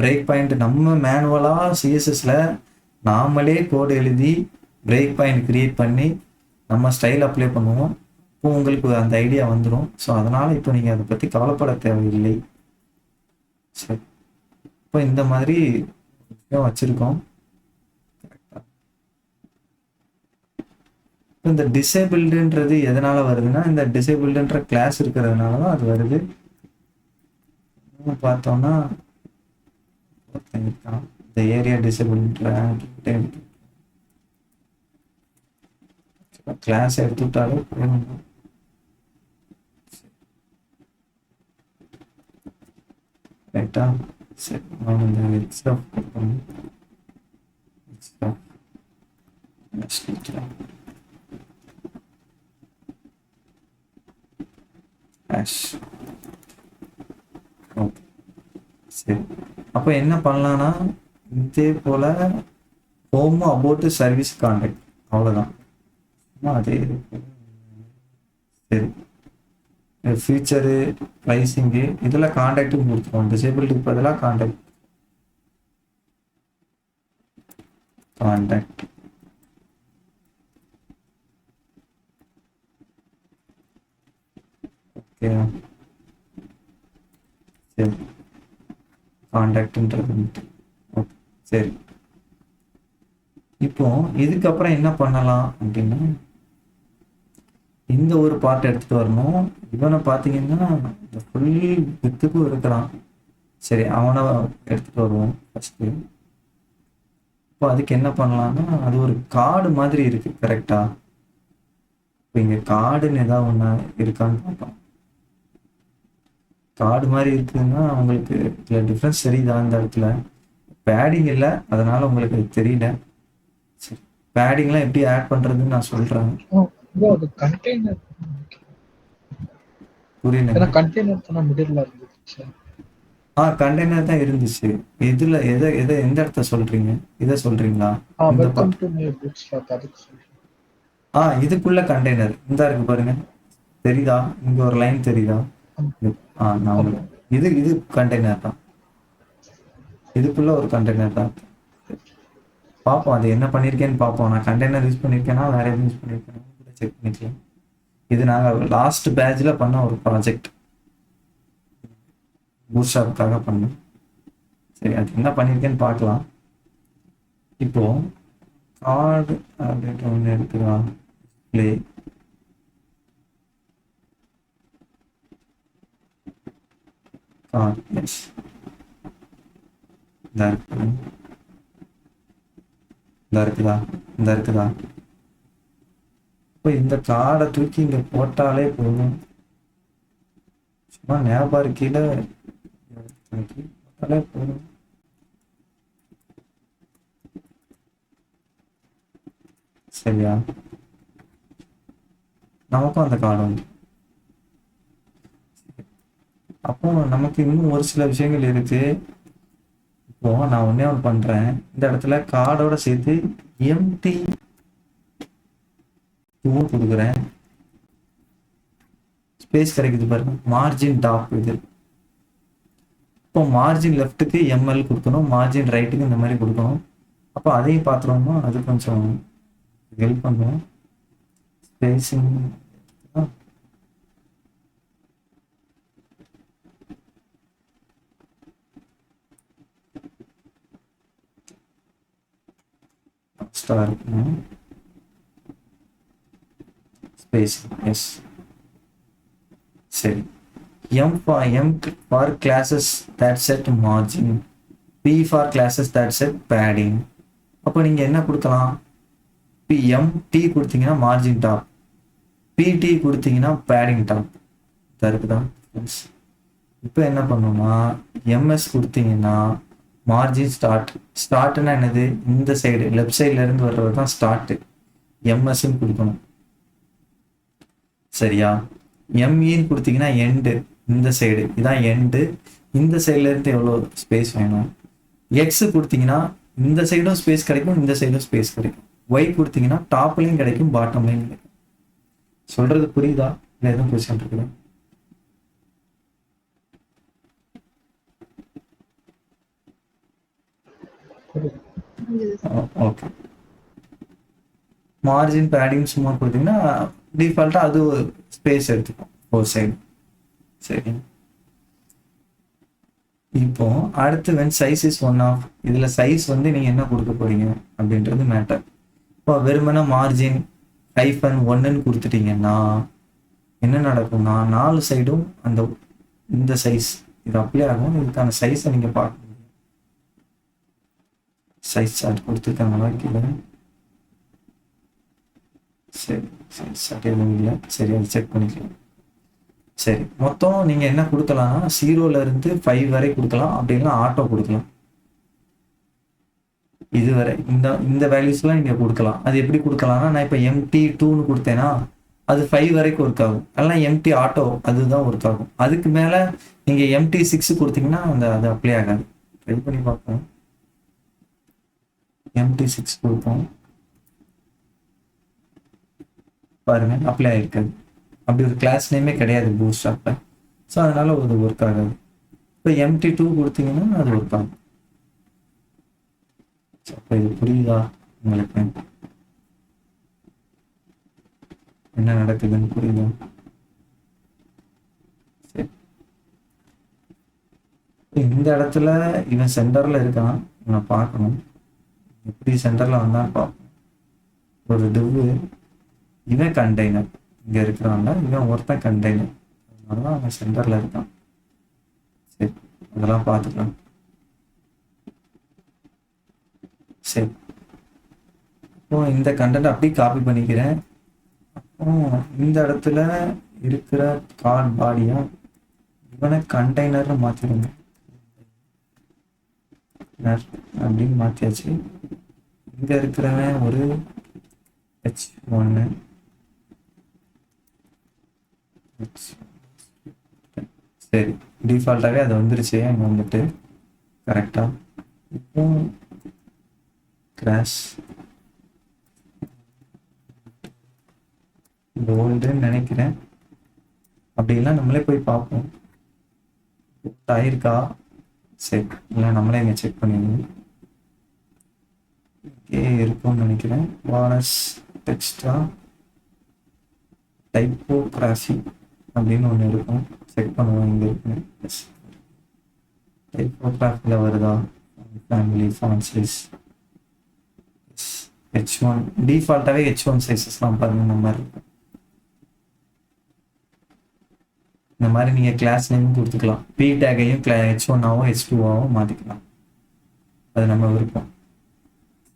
[SPEAKER 1] பிரேக் பாயிண்ட் நம்ம மேனுவலாக சிஎஸ்எஸ்ல நாமளே கோடு எழுதி பிரேக் பாயிண்ட் கிரியேட் பண்ணி நம்ம ஸ்டைல் அப்ளை பண்ணுவோம். இப்போ உங்களுக்கு அந்த ஐடியா வந்துடும். ஸோ அதனால இப்போ நீங்கள் அதை பற்றி கவலைப்பட தேவையில்லை. சரி, இப்போ இந்த மாதிரி வச்சிருக்கோம். இந்த டிசேபிள்டுன்றது எதனால வருதுன்னா, இந்த டிசேபிள்டுன்ற கிளாஸ் இருக்கிறதுனால தான் அது வருது. பார்த்தோம்னா இந்த ஏரியா டிசேபிள்ன்ற கிளாஸ் எடுத்துட்டாலே ரைட்டா. சரி, நான் இந்த எக்ஸ்ட்ரா ஓகே. சரி, அப்போ என்ன பண்ணலான்னா, இதே போல ஹோம் அபவுட் சர்வீஸ் கான்டாக்ட், அவ்வளோதான். அதே சரி, ஃபியூச்சரு ப்ரைஸிங்கு இதில் கான்டாக்டும் கொடுத்துருவோம். டிசேபிள்டுக்கு பதிலாக கான்டாக்ட் ஓகே. சரி, கான்டாக்ட்ன்றது ஓகே. சரி, இப்போ இதுக்கப்புறம் என்ன பண்ணலாம் அப்படின்னா, இந்த ஒரு பார்ட் எடுத்துட்டு வரணும். இவனை பார்த்தீங்கன்னா இந்த ஃபுல் வித்துக்கும் இருக்கிறான். சரி, அவனை எடுத்துட்டு வருவோம் ஃபர்ஸ்ட்டு. இப்போ அதுக்கு என்ன பண்ணலாம்னா, அது ஒரு கார்டு மாதிரி இருக்கு, கரெக்டா? இப்போ இங்கே கார்டுன்னு ஏதாவது ஒன்று இருக்கான்னு பார்ப்போம். கார்டு மாதிரி இருக்குதுன்னா உங்களுக்கு இதில் டிஃப்ரென்ஸ் தெரியுதா? இந்த இடத்துல பேடிங் இல்லை, அதனால உங்களுக்கு அது தெரியல. சரி, பேடிங்லாம் எப்படி ஆட் பண்ணுறதுன்னு நான் சொல்கிறேன். புரியல. கண்டெய்னர் தான் இருந்துச்சு. இதுல எந்த இடத்த சொல்றீங்க? இதை சொல்றீங்களா? இதுக்குள்ள கண்டெய்னர் இந்த இருக்கு பாருங்க, தெரியுதா? இங்க ஒரு லைன் தெரியுதா? நான் இது கண்டெய்னர் தான், இதுக்குள்ள ஒரு கண்டெய்னர் தான். பார்ப்போம் அது என்ன பண்ணியிருக்கேன்னு பார்ப்போம். நான் கண்டெய்னர் யூஸ் பண்ணியிருக்கேன்னா வேற எதுவும் யூஸ் பண்ணியிருக்கேன்னா செக் பண்ணிக்கலாம். இது நாங்கள் லாஸ்ட் பேட்ச்ல பண்ண ஒரு ப்ராஜெக்ட், பூட்ஸ்ட்ராப்காக பண்ணேன். சரி, அது என்ன பண்ணியிருக்கேன்னு பார்க்கலாம். இப்போ கார்டு அப்படின்ற ஒன்று எடுத்துக்கலாம். ப்ளே கார்டு, எஸ், இந்த இருக்குதா? இப்போ இந்த கார்டை தூக்கி இங்க போட்டாலே போதும். சும்மா நேபார் கீழே போட்டாலே போதும். சரியா? நமக்கும் அந்த கார்டு வந்து அப்போ நமக்கு இன்னும் ஒரு சில விஷயங்கள் இருக்கு. இப்போ நான் ஒன்னே ஒன்று பண்றேன். இந்த இடத்துல கார்டோட சேர்த்து எம்டி கொடுக்குறேன். ஸ்பேஸ் கிடைக்குது பாருங்க, மார்ஜின் டாப் இது. இப்போ மார்ஜின் லெஃப்ட்டுக்கு எம்எல் கொடுக்கணும், மார்ஜின் ரைட்டுக்கு இந்த மாதிரி கொடுக்கணும். அப்போ அதையும் பார்த்துருவோமா, அது கொஞ்சம் ஹெல்ப் பண்ணுவோம். ஸ்பேசிங் இருக்கணும். Spacing, yes. சரி, M for classes that set margin, P for classes that set padding. அப்போ நீங்க என்ன கொடுக்கலாம்? MT கொடுத்தீங்கன்னா மார்ஜின் டாப், PT கொடுத்தீங்கன்னா பேடிங் டாப். இருக்குதா? இப்போ என்ன பண்ணணும்னா MS கொடுத்தீங்கன்னா மார்ஜின் ஸ்டார்ட்னா என்னது? இந்த சைடு லெஃப்ட் சைட்ல இருந்து வர்றது தான் ஸ்டார்ட். MSன்னு கொடுக்கணும். சரியா? MEன்னு கொடுத்தீங்கன்னா எண்டு, இந்த சைடு இதான் எண்டு. இந்த சைட்ல இருந்து எவ்வளோ ஸ்பேஸ் வேணும்? X கொடுத்தீங்கன்னா இந்த சைடும் ஸ்பேஸ் கிடைக்கும், இந்த சைடும் ஸ்பேஸ் கிடைக்கும். Y கொடுத்தீங்கன்னா டாப்லையும் கிடைக்கும், பாட்டம்லையும் கிடைக்கும். சொல்றது புரியுதா? இல்லை எதுவும் கொஸ்டின் இருக்குதா? ஓகே. மார்ஜின் பேடிங் சும்மா கொடுத்தீங்கன்னா டிஃபால்ட்டா அது ஸ்பேஸ் எடுத்துக்கும் ஒரு சைடு. சரி, இப்போ அடுத்து when size is 1 of, இதுல சைஸ் வந்து நீங்க என்ன கொடுக்க போறீங்க அப்படின்றது மேட்டர். இப்போ வெறுமனே மார்ஜின் -1ன்னு கொடுத்துட்டீங்கன்னா என்ன நடக்கும்னா 4 சைடும் அந்த இந்த சைஸ் இது அப்படியே ஆகும். இதுக்கான சைஸை நீங்க பார்க்க முடியும். சைஸ் சார்ட் கொடுத்துருக்காங்களா கீழே? சரி, சைஸ் சார்ட் எதுவும் இல்லை. சரி, அதை செக் பண்ணிக்கலாம். சரி, மொத்தம் நீங்க என்ன கொடுக்கலாம்னா 0ல இருந்து 5 வரை கொடுக்கலாம், அப்படின்னா ஆட்டோ கொடுக்கலாம். இதுவரை இந்த வேல்யூஸ்லாம் நீங்க கொடுக்கலாம். அது எப்படி கொடுக்கலாம்னா, நான் இப்போ MT2ன்னு கொடுத்தேன்னா அது 5 வரைக்கும் ஒர்க் ஆகும். அதெல்லாம் MT ஆட்டோ அதுதான் ஒர்க் ஆகும். அதுக்கு மேல நீங்க MT6 கொடுத்தீங்கன்னா அது அப்ளை ஆகாது. ட்ரை பண்ணி பார்ப்போம். MT6 கொடுப்போம், பாருங்க அப்ளை ஆயிருக்காது. அப்படி ஒரு கிளாஸ் நேமே கிடையாது பூஸ்ட் ஆப்ல. ஸோ அதனால அது ஒர்க் ஆகாது. இப்போ MT2 கொடுத்தீங்கன்னா அது ஒர்க் ஆகும். அப்போ இது புரியுதா உங்களுக்கு? என்ன நடக்குதுன்னு புரியுதா? சரி, இந்த இடத்துல இவன் சென்டர்ல இருக்கான், இவனை பார்க்கணும். எப்படி சென்டர்ல வந்தான்னு பார்ப்போம். ஒரு டிவ், இவன் கண்டெய்னர் இங்க இருக்கிறாங்க, இவன் ஒருத்தன் கண்டெய்னர், அதனால அவன் சென்டர்ல இருக்கான். சரி, அதெல்லாம் பார்த்துக்கலாம். சரி, இப்போ இந்த கண்டென்ட் அப்படியே காப்பி பண்ணிக்கிறேன். அப்போ இந்த இடத்துல இருக்கிற கார்ட் பாடியா இவனை கண்டெய்னர்னு மாத்திடுங்க அப்படின்னு மாத்தியாச்சு. இங்க இருக்கிறவன் ஒரு H1. சரி, டிஃபால்ட்டாகவே அது வந்துருச்சு அங்கே வந்துட்டு கரெக்டா. இப்போ கிராஷ் போல்டுன்னு நினைக்கிறேன். அப்படிலாம் நம்மளே போய் பார்ப்போம் ஆயிருக்கா. சரி, இல்லை நம்மளே இங்கே செக் பண்ணிடுவோம். இருக்கும்னு நினைக்கிறேன். வானஸ் டெக்ஸ்டா டைப்போகிராஃபி அப்படின்னு ஒன்று இருக்கும், செக் பண்ணுவோம். இங்கே இருக்குன்னு டைப்போகிராஃபியில் வருதா? ஃபேமிலி ஃபாண்ட் சைஸ் H1, டிஃபால்ட்டாகவே H1 சைஸஸ்லாம் பாருங்க இந்த மாதிரி இருக்கும். இந்த மாதிரி நீங்கள் கிளாஸ் நேமும் கொடுத்துக்கலாம். P டேக்கையும் H1ஆவோ H2ஆவோ மாற்றிக்கலாம். அது நம்ம விருப்பம்.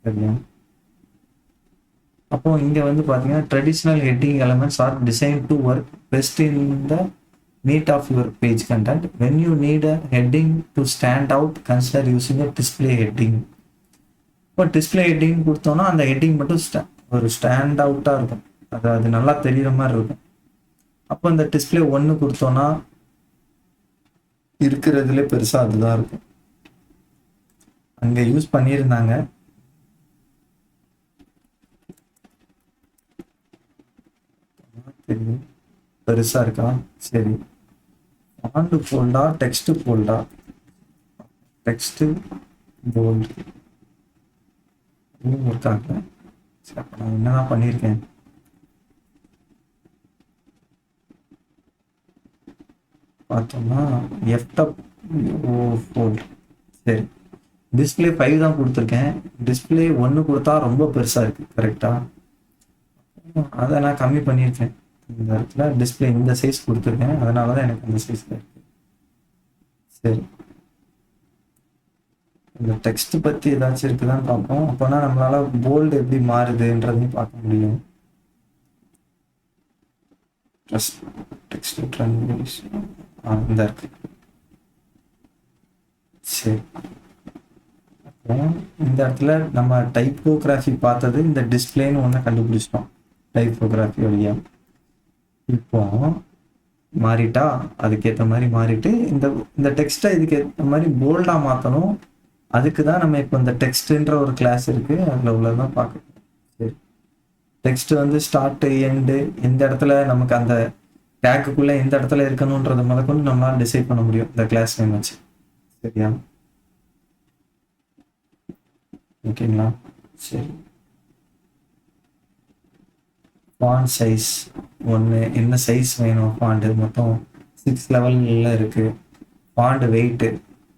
[SPEAKER 1] சரியா? அப்போ இங்க வந்து பாத்தீங்கன்னா traditional heading elements are design to work best in the need of your page content. When you need a heading to stand out, consider using a display heading. இப்போ டிஸ்பிளே ஹெட்டிங் கொடுத்தோம்னா அந்த ஹெட்டிங் மட்டும் ஒரு ஸ்டாண்ட் அவுட்டாக இருக்கும், அது நல்லா தெரியுற மாதிரி இருக்கும். அப்போ இந்த டிஸ்பிளே 1 கொடுத்தோம்னா இருக்கிறதுல பெருசா அதுதான் இருக்கும். அங்க யூஸ் பண்ணியிருந்தாங்க. பெருசா இருக்கா? சரி, ஃபாண்ட் போல்டா டெக்ஸ்ட் போல்டா? டெக்ஸ்ட் போல்டு இருக்காங்க. சரி, அப்ப நான் என்னதான் பண்ணியிருக்கேன்? பார்த்தோம்னா எஃப்டப் போல்டு. சரி, டிஸ்பிளே 5 தான் கொடுத்துருக்கேன். டிஸ்பிளே 1 கொடுத்தா ரொம்ப பெருசா இருக்கு, கரெக்டா? அதை நான் கம்மி பண்ணியிருக்கேன். இந்த இடத்துல டிஸ்பிளே இந்த சைஸ் கொடுத்துருக்கேன், அதனால தான் எனக்கு அந்த சைஸில் இருக்கு. சரி, இந்த டெக்ஸ்ட் பற்றி ஏதாச்சும் இருக்குதான்னு பார்ப்போம். அப்போனா நம்மளால போல்டு எப்படி மாறுதுன்றதையும் பார்க்க முடியும். டெக்ஸ்ட் இந்த இருக்கு. சரி, அப்புறம் இந்த இடத்துல நம்ம டைப்போகிராஃபி பார்த்தது இந்த டிஸ்பிளேன்னு ஒன்று கண்டுபிடிச்சிட்டோம் டைப்போகிராஃபி வழியா. இப்போ மாறிட்டா அதுக்கேற்ற மாதிரி மாறிட்டு இந்த இந்த டெக்ஸ்ட்டை இதுக்கு ஏற்ற மாதிரி போல்டாக மாற்றணும். அதுக்கு தான் நம்ம இப்போ இந்த டெக்ஸ்ட்டுன்ற ஒரு கிளாஸ் இருக்குது, அதில் உள்ளதான் பார்க்கணும். சரி, டெக்ஸ்ட் வந்து ஸ்டார்ட் எண்டு எந்த இடத்துல நமக்கு அந்த டேக்குக்குள்ளே எந்த இடத்துல இருக்கணுன்றதை முதற்கொண்டு நம்மளால் டிசைட் பண்ண முடியும் இந்த கிளாஸ் நேம் வச்சு. சரியா, ஓகேங்களா? சரி, ஃபாண்ட் சைஸ் ஒன்று, என்ன சைஸ் வேணும் ஃபாண்டு, மொத்தம் 6 லெவலில் இருக்குது. ஃபாண்ட் வெயிட்டு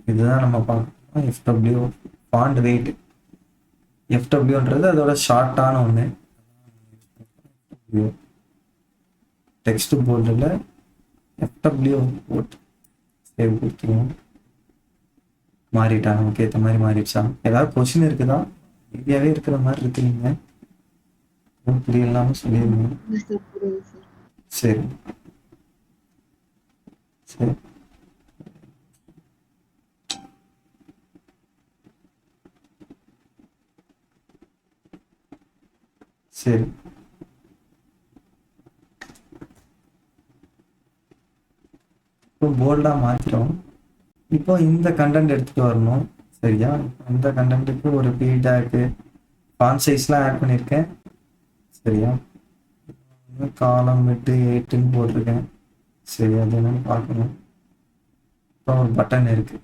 [SPEAKER 1] இதுதான் நம்ம பார்க்கணும். எஃப்டபிள்யூ ஃபாண்ட் வெயிட், எஃப்டபிள்யூன்றது அதோட ஷார்ட்டான ஒன்று. டெக்ஸ்ட் போர்டில் எஃப்டபிள்யூ போட்டு சேவ் கொடுத்துருவோம். மாறிட்டா நமக்கு ஏற்ற மாதிரி மாறிடுச்சா? ஏதாவது கொஸ்டின் இருக்குதா? ஈஸியாகவே இருக்கிற மாதிரி இருக்குங்க, புரியலாம்னு சொல்லிடுங்க. சரி சரி, சரி, இப்போ போல்டாக மாற்றிடும். இப்போ இந்த கண்டென்ட் எடுத்துகிட்டு வரணும். சரியா, இந்த கண்டென்ட்டுக்கு ஒரு ஃபீட்பேக்கு ஃபாண்ட் சைஸ்லாம் ஆட் பண்ணியிருக்கேன். சரியா, காலம் விட்டு 8ன்னு போட்டிருக்கேன். சரி, அது என்னன்னு பார்க்கணும். அப்புறம் ஒரு பட்டன் இருக்கு.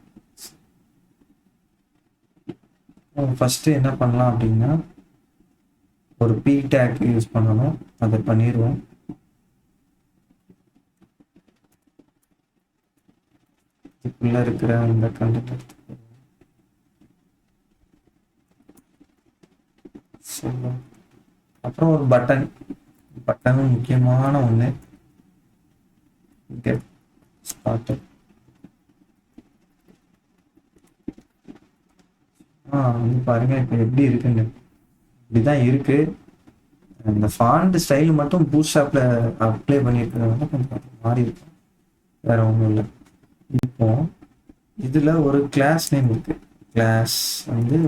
[SPEAKER 1] ஃபஸ்ட்டு என்ன பண்ணலாம் அப்படின்னா ஒரு பி டேக் யூஸ் பண்ணணும், அதை பண்ணிடுவோம். இதுக்குள்ள இருக்கிற இந்த கண்டென்ட் எடுத்து அப்புறம் ஒரு பட்டன், பட்டனும் முக்கியமான ஒன்று. Get started. வந்து பாருங்க இப்போ எப்படி இருக்குன்னு. இப்படிதான் இருக்கு. இந்த ஃபாண்ட் ஸ்டைல் மட்டும் பூட்ஸ்ட்ராப்ல அப்ளை பண்ணியிருக்கிறதுனால கொஞ்சம் மாறி இருக்கு, வேற ஒன்றும் இல்லை. இப்போ இதுல ஒரு கிளாஸ் நேம் இருக்கு. கிளாஸ் வந்து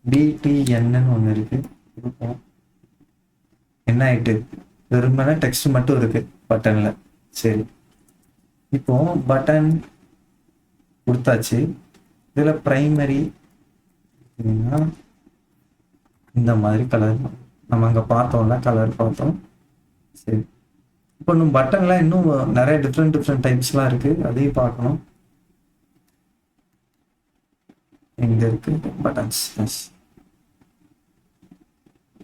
[SPEAKER 1] BTN ஒன்று இருக்கு. கொடுப்போம். என்ன ஆயிட்டு, வெறுமனே டெக்ஸ்ட் மட்டும் இருக்கு பட்டன்ல. சரி, இப்போ பட்டன் கொடுத்தாச்சு. இதுல பிரைமரி இந்த மாதிரி கலர் நம்ம அங்க பார்த்தோம்ல, கலர் பார்த்தோம். சரி, இப்போ நம்ம பட்டன்ல இன்னும் நிறைய டிஃப்ரெண்ட் டைப்ஸ்லாம் இருக்கு, அதையும் பார்க்கணும். எங்க இருக்கு பட்டன்ஸ்?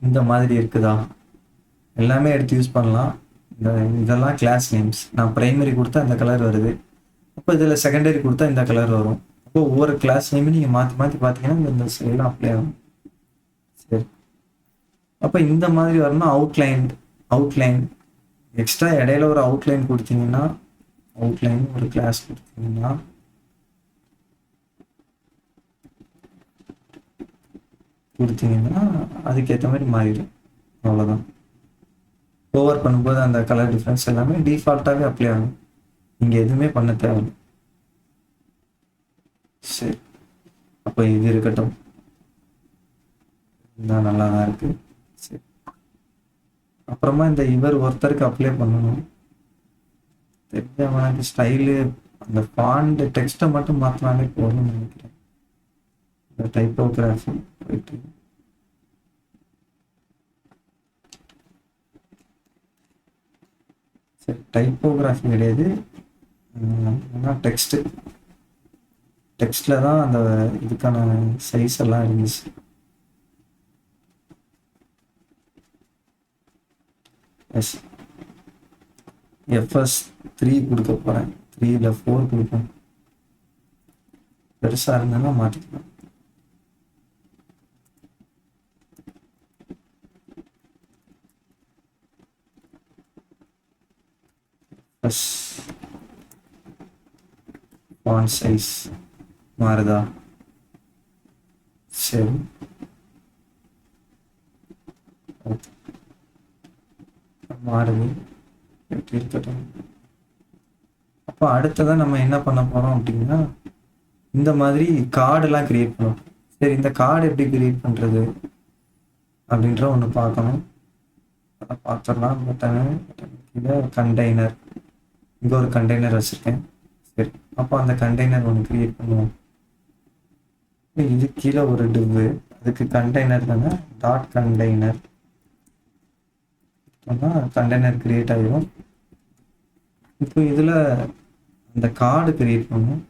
[SPEAKER 1] இந்த மாதிரி இருக்குதா? எல்லாமே எடுத்து யூஸ் பண்ணலாம். இதெல்லாம் கிளாஸ் நேம்ஸ். நான் பிரைமரி கொடுத்தா இந்த கலர் வருது, அப்போ இதில் செகண்டரி கொடுத்தா இந்த கலர் வரும். அப்போ ஒவ்வொரு கிளாஸ் நேமும் நீங்கள் மாற்றி மாற்றி பார்த்தீங்கன்னா இந்த சைடெலாம் அப்ளை ஆகும். சரி, அப்போ இந்த மாதிரி வரணும். அவுட்லைன் எக்ஸ்ட்ரா இடையில ஒரு அவுட்லைன் கொடுத்தீங்கன்னா, அவுட்லைன் ஒரு கிளாஸ் கொடுத்தீங்கன்னா அதுக்கேற்ற மாதிரி மாறிடும். அவ்வளோதான். ஓவர் பண்ணும்போது அந்த கலர் டிஃப்ரென்ஸ் எல்லாமே டிஃபால்ட்டாகவே அப்ளை ஆகும், நீங்கள் எதுவுமே பண்ண தேவையில்லை. சரி, அப்போ இது இருக்கட்டும், இன்னும் நல்லா தான் இருக்கு. சரி, அப்புறமா இந்த இவர் ஒருத்தருக்கு அப்ளை பண்ணணும். தெரிஞ்சவனுக்கு ஸ்டைலு அந்த ஃபாண்ட் டெக்ஸ்ட்டை மட்டும் மாற்றினாலே போதும்னு நினைக்கிறேன். இந்த டைப்போகிராஃபி போயிட்டு சரி, டைப்போகிராஃபி கிடையாது, டெக்ஸ்டில் தான் அந்த இதுக்கான சைஸ் எல்லாம் இருந்துச்சு. எஸ், FS 3 கொடுக்க போகிறேன். 3 4 கொடுப்பேன். பெருசாக இருந்ததுன்னா மாற்றிக்கலாம். ப்ளஸ் ஃபாண்ட் சைஸ் மாறுதா? சரி, மாறுது, எப்படி இருக்கட்டும். அப்போ அடுத்ததான் நம்ம என்ன பண்ண போறோம் அப்படின்னா, இந்த மாதிரி கார்டெல்லாம் கிரியேட் பண்ணணும். சரி, இந்த கார்டு எப்படி கிரியேட் பண்றது அப்படின்ற ஒன்று பார்க்கணும். அதை பார்த்துடலாம். இதை கண்டெய்னர், இங்கே ஒரு கண்டெய்னர் வச்சுருக்கேன். சரி, அப்போ அந்த கண்டெய்னர் ஒன்று கிரியேட் பண்ணுவோம். இது கீழே ஒரு டிவ், அதுக்கு கண்டெய்னர் தானே, டாட் கண்டெய்னர் கண்டெய்னர் கிரியேட் ஆகிடும். இப்போ இதில் அந்த கார்டு கிரியேட் பண்ணுவோம்.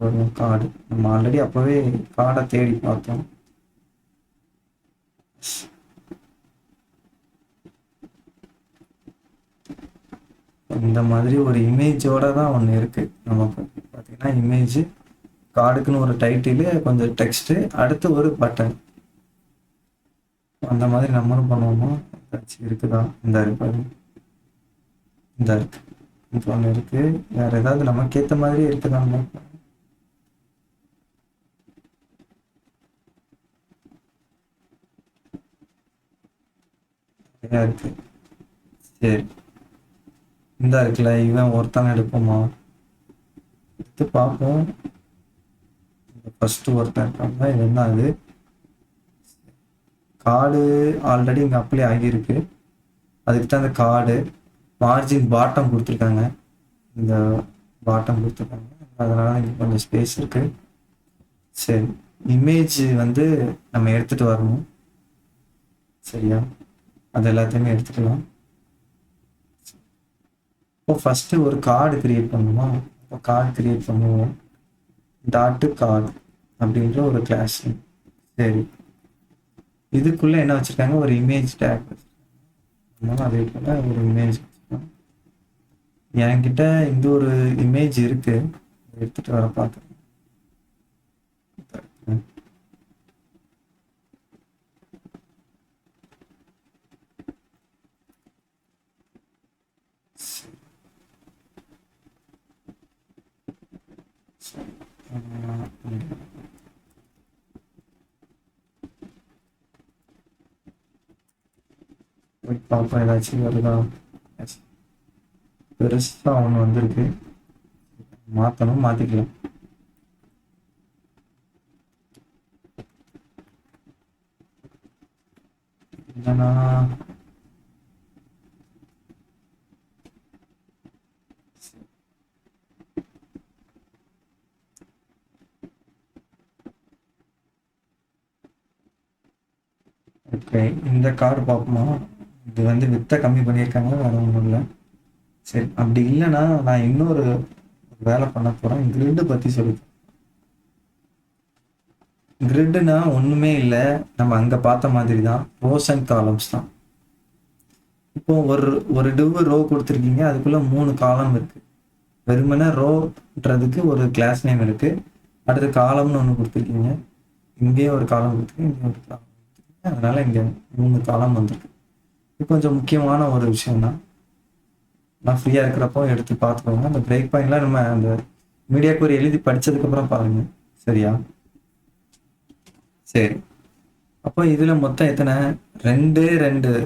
[SPEAKER 1] ஒரு கார்டு நம்ம ஆல்ரெடி அப்போவே கார்டை தேடி பார்த்தோம். இந்த மாதிரி ஒரு இமேஜோட தான் ஒன்று இருக்கு. நமக்கு பார்த்தீங்கன்னா இமேஜ், கார்டுக்குன்னு ஒரு டைட்டிலு, கொஞ்சம் டெக்ஸ்ட்டு, அடுத்து ஒரு பட்டன். அந்த மாதிரி நம்மளும் பண்ணுவோமா? ஏதாச்சும் இருக்குதா? இந்த இருக்கு, இந்த இருக்கு, இப்போ ஒன்று இருக்கு. வேற ஏதாவது நமக்கு ஏற்ற மாதிரி இருக்குதான்னு இருக்கு. சரி, இந்த இருக்குல்ல, இவன் ஒருத்தனை எடுப்போமா? எடுத்து பார்ப்போம். ஃபர்ஸ்ட் ஒருத்தன் இருக்காங்க. இது என்ன? அது கார்டு ஆல்ரெடி இங்கே அப்ளை ஆகியிருக்கு. அதுக்கு தான் அந்த கார்டு மார்ஜின் பாட்டம் கொடுத்துருக்காங்க. இந்த பாட்டம் கொடுத்துருக்காங்க, அதனால இங்கே கொஞ்சம் ஸ்பேஸ் இருக்கு. சரி, இமேஜ் வந்து நம்ம எடுத்துட்டு வரணும். சரியா? அது எல்லாத்தையுமே எடுத்துக்கலாம். இப்போ ஃபஸ்ட்டு ஒரு கார்டு கிரியேட் பண்ணுமா? இப்போ கார்டு கிரியேட் பண்ணுவோம். டாட்டு கார்டு அப்படின்ற ஒரு கிளாஸ். சரி, இதுக்குள்ளே என்ன வச்சுருக்காங்க? ஒரு இமேஜ் டேக் வச்சுருக்காங்க. அதே போல் ஒரு இமேஜ் வச்சுருக்காங்க. என்கிட்ட இந்த ஒரு இமேஜ் இருக்கு, எடுத்துகிட்டு வர பார்க்குறேன். பாப்பா ஏதாச்சும் வருதா? பெருசா ஒன்று வந்திருக்கு, மாற்றணும், மாற்றிக்கலாம். என்னன்னா ஓகே, இந்த கார்டு பார்ப்போமா? இது வந்து வித்தை கம்மி பண்ணியிருக்காங்க, வேற ஒன்றும் இல்லை. சரி, அப்படி இல்லைன்னா நான் இன்னொரு வேலை பண்ண போகிறேன். கிரிட்டு பற்றி சொல்லி. கிரிட்டுனா ஒன்றுமே இல்லை, நம்ம அங்கே பார்த்த மாதிரி தான், ரோஸ் அண்ட் காலம்ஸ் தான். இப்போ ஒரு டிவ் ரோ கொடுத்துருக்கீங்க, அதுக்குள்ளே 3 காலம் இருக்குது. வெறுமனே ரோன்றதுக்கு ஒரு கிளாஸ் நேம் இருக்குது, அடுத்து காலம்னு ஒன்று கொடுத்துருக்கீங்க, இங்கேயே ஒரு காலம் கொடுத்துருக்கீங்க, இங்கே ஒரு காலம் கொடுத்துருக்கீங்க, அதனால இங்கே 3 காலம் வந்திருக்கு. இது கொஞ்சம் முக்கியமான ஒரு விஷயம் தான். நான் ஃப்ரீயாக இருக்கிறப்போ எடுத்து பார்த்துக்கோங்க. அந்த பிரேக் பாயிண்ட்லாம் நம்ம அந்த மீடியா கோரி எழுதி படித்ததுக்கப்புறம் பாருங்க. சரியா? சரி, அப்போ இதில் மொத்தம் எத்தனை? 2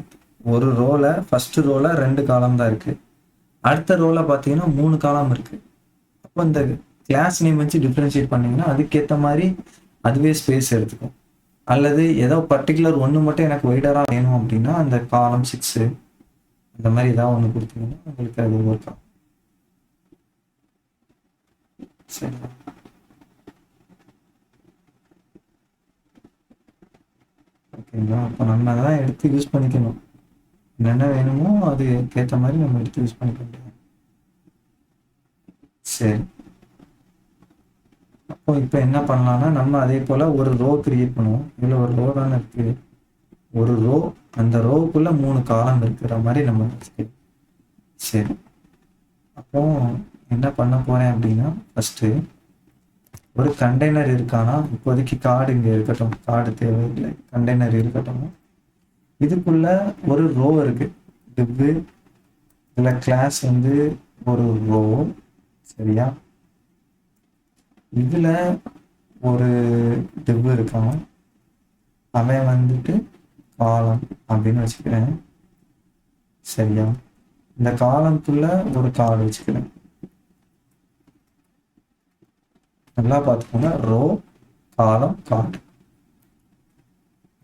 [SPEAKER 1] ஒரு ரோல, ஃபர்ஸ்ட் ரோல 2 காலம் தான் இருக்கு. அடுத்த ரோல பார்த்தீங்கன்னா 3 காலம் இருக்கு. அப்போ இந்த கிளாஸ் நேம் வச்சு டிஃப்ரென்ஷியேட் பண்ணீங்கன்னா அதுக்கேற்ற மாதிரி அதுவே ஸ்பேஸ் எடுத்துக்கும். அல்லது ஏதோ பர்டிகுலர் ஒன்று மட்டும் எனக்கு வைடராக வேணும் அப்படின்னா அந்த காலம் 6 அந்த மாதிரி ஏதாவது ஒன்று கொடுத்தீங்கன்னா உங்களுக்கு அது ஒர்க் ஆகும். சரி, ஓகேங்களா? அப்போ நம்ம தான் எடுத்து யூஸ் பண்ணிக்கணும். என்னென்ன வேணுமோ அது ஏற்ற மாதிரி நம்ம எடுத்து யூஸ் பண்ணிக்க முடியும். சரி, அப்போ இப்போ என்ன பண்ணலாம்னா நம்ம அதே போல் ஒரு ரோ கிரியேட் பண்ணுவோம். இதில் ஒரு ரோ தானே இருக்குது, ஒரு ரோ, அந்த ரோவுக்குள்ள 3 காலம் இருக்கிற மாதிரி நம்ம வச்சுக்கலாம். சரி, அப்போ என்ன பண்ண போறேன் அப்படின்னா, ஃபர்ஸ்ட் ஒரு கண்டெய்னர் இருக்கானா? இப்போதைக்கு கார்டு இங்கே இருக்கட்டும், கார்டு தேவையில்லை, கண்டெய்னர் இருக்கட்டும். இதுக்குள்ள ஒரு ரோ இருக்கு, டிவ், இதில் கிளாஸ் வந்து ஒரு ரோ, சரியா? இதுல ஒரு div இருக்கான், அவன் வந்துட்டு காலம் அப்படின்னு வச்சுக்கிறேன், சரியா? இந்த காலத்துக்குள்ள ஒரு கார்டு வச்சுக்கிறேன். நல்லா பார்த்துக்கோங்க, ரோ, காலம், கார்டு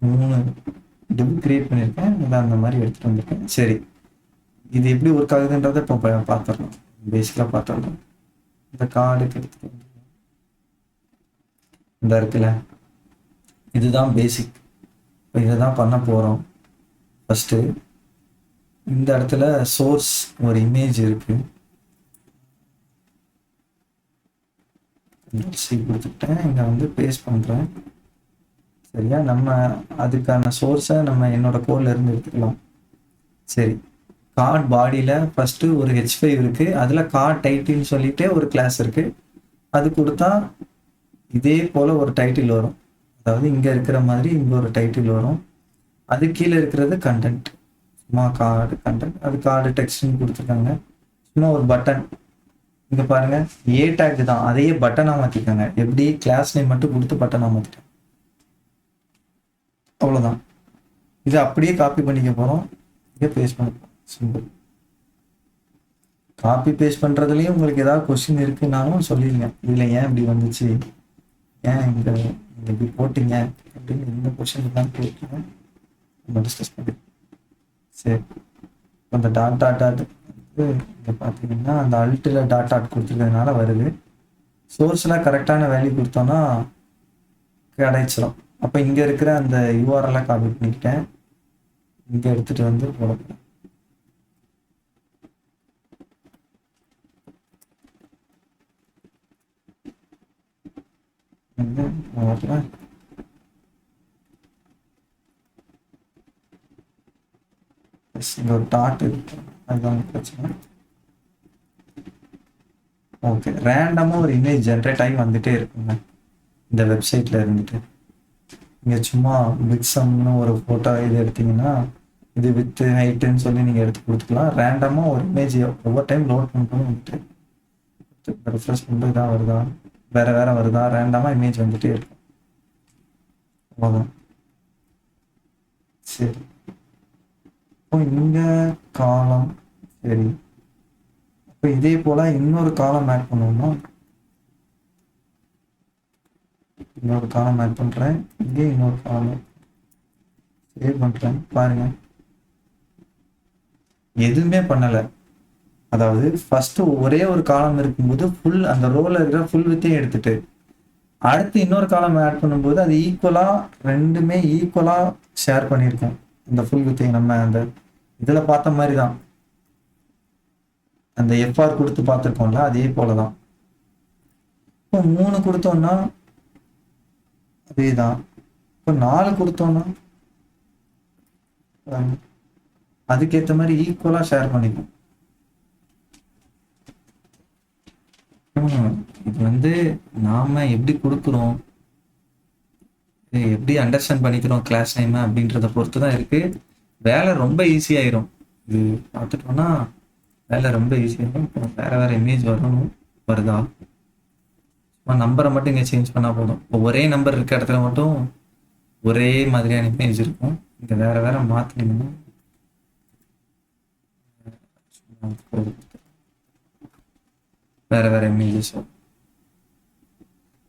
[SPEAKER 1] 3 div கிரியேட் பண்ணியிருக்கேன். இல்லை அந்த மாதிரி எடுத்துட்டு வந்திருக்கேன். சரி, இது எப்படி ஒர்க் ஆகுதுன்றதை இப்போ பார்த்துடலாம். பேசிக்காக பார்த்துடலாம். இந்த கார்டுக்கு எடுத்துட்டு வந்து இந்த இருக்குல்ல, இதுதான் பேசிக். இப்போ இதை தான் பண்ண போகிறோம். ஃபஸ்ட்டு இந்த இடத்துல சோர்ஸ் ஒரு இமேஜ் இருக்கு, சி கொடுத்துட்டேன். இங்கே வந்து பேஸ்ட் பண்ணுறேன், சரியா? நம்ம அதுக்கான சோர்ஸை நம்ம என்னோட கோட்ல இருந்து எடுத்துக்கலாம். சரி, கார்ட் பாடியில் ஃபஸ்ட்டு ஒரு H5 இருக்குது, அதில் கார்ட் டைட்டில்னு சொல்லிட்டு ஒரு கிளாஸ் இருக்குது. அது கொடுத்தா இதே போல் ஒரு டைட்டில் வரும். அதாவது இங்கே இருக்கிற மாதிரி இங்கே ஒரு டைட்டில் வரும். அது கீழே இருக்கிறது கண்டென்ட், சும்மா கார்டு கண்டென்ட். அது கார்டு டெக்ஸ்ட்னு கொடுத்துருக்காங்க. சும்மா ஒரு பட்டன், இங்கே பாருங்கள், ஏ டேக் தான், அதையே பட்டனாக மாற்றிக்காங்க. எப்படி கிளாஸ் நேம் மட்டும் கொடுத்து பட்டனாக மாற்றிட்டாங்க, அவ்வளோதான். இதை அப்படியே காப்பி பண்ணிக்க போகிறோம், இங்கே பேஸ்ட் பண்ண போகிறோம். சிம்பிள். காப்பி பேஸ்ட் பண்ணுறதுலேயும் உங்களுக்கு ஏதாவது கொஸ்டின் இருக்குன்னாலும் சொல்லிடுங்க. இதில் ஏன் இப்படி வந்துச்சு, ஏன் இங்கே இப்படி போட்டிங்க அப்படின்னு எந்த கொஸ்டின் தான் கேட்குங்க, நம்ம டிஸ்கஸ் பண்ணி. சரி, அந்த டாட் டாட் டாட் இங்கே பார்த்தீங்கன்னா அந்த அல்ட்டில் டாட் டாட் கொடுத்துருக்கிறதுனால வருது. சோர்ஸில் கரெக்டான வேல்யூ கொடுத்தோன்னா கிடைச்சிடும். அப்போ இங்கே இருக்கிற அந்த யூஆர்எல்லை காப்பி பண்ணிக்கிட்டேன், இங்கே எடுத்துகிட்டு வந்து போடணும். இங்க ஒரு டாட் இருக்கு, அதுதான் பிரச்சனை. ஓகே, ரேண்டமாக ஒரு இமேஜ் ஜென்ரேட் ஆகி வந்துட்டே இருக்குங்க இந்த வெப்சைட்டில் இருந்துட்டு. நீங்கள் சும்மா விக்ஸம்னு ஒரு ஃபோட்டோ இது எடுத்தீங்கன்னா இது வித்து ஹைட்டுன்னு சொல்லி நீங்கள் எடுத்து கொடுத்துக்கலாம். ரேண்டமாக ஒரு இமேஜ் ஒவ்வொரு டைம் லோட் பண்ணுறோம் வந்துட்டு ரெஃப்ரெஷ் பண்ணுறது இதாக வருதா, வேறு வேறு வருதா, ரேண்டமாக இமேஜ் வந்துட்டே இருக்கும். அவ்வளோதான். சரி, இப்போ இங்கே காலம், சரி. இப்போ இதே போல் இன்னொரு காலம் ஆட் பண்ணுவோம்னா, இன்னொரு காலம் ஆட் பண்ணுறேன், இங்கே இன்னொரு காலம் சேவ் பண்ணுறேன். பாருங்கள், எதுவுமே பண்ணலை. அதாவது ஃபஸ்ட்டு ஒரே ஒரு காலம் இருக்கும்போது ஃபுல் அந்த ரோவில் இருக்கிற ஃபுல் வித்தையும் எடுத்துட்டு அடுத்து இன்னொரு காலம் ஆட் பண்ணும்போது அது ஈக்குவலாக, ரெண்டுமே ஈக்குவலாக ஷேர் பண்ணியிருக்கோம். இந்த ஃபுல் வித்தையும் நம்ம அந்த இதில் பார்த்த மாதிரி தான், அந்த எஃப்ஆர் கொடுத்து பார்த்துருக்கோம்ல, அதே போல தான். இப்போ 3 கொடுத்தோம்னா அதே தான். இப்போ 4 கொடுத்தோம்னா அதுக்கேற்ற மாதிரி ஈக்குவலாக ஷேர் பண்ணிக்கும். இது வந்து நாம எப்படி கொடுக்குறோம், எப்படி அண்டர்ஸ்டாண்ட் பண்ணிக்கிறோம் கிளாஸ் நேம் அப்படின்றத பொறுத்து தான் இருக்கு. வேலை ரொம்ப ஈஸியாயிரும். இது பார்த்துட்டோம்னா வேலை ரொம்ப ஈஸியாயிரும். வேற வேற இமேஜ் வரணும், வருதா? நம்பரை மட்டும் இங்கே சேஞ்ச் பண்ணால் போதும். இப்போ ஒரே நம்பர் இருக்க இடத்துல மட்டும் ஒரே மாதிரியான இமேஜ் இருக்கும். இங்கே வேற வேற மாற்றினீங்கன்னா வேற வேற இமேஜஸ் வரும்.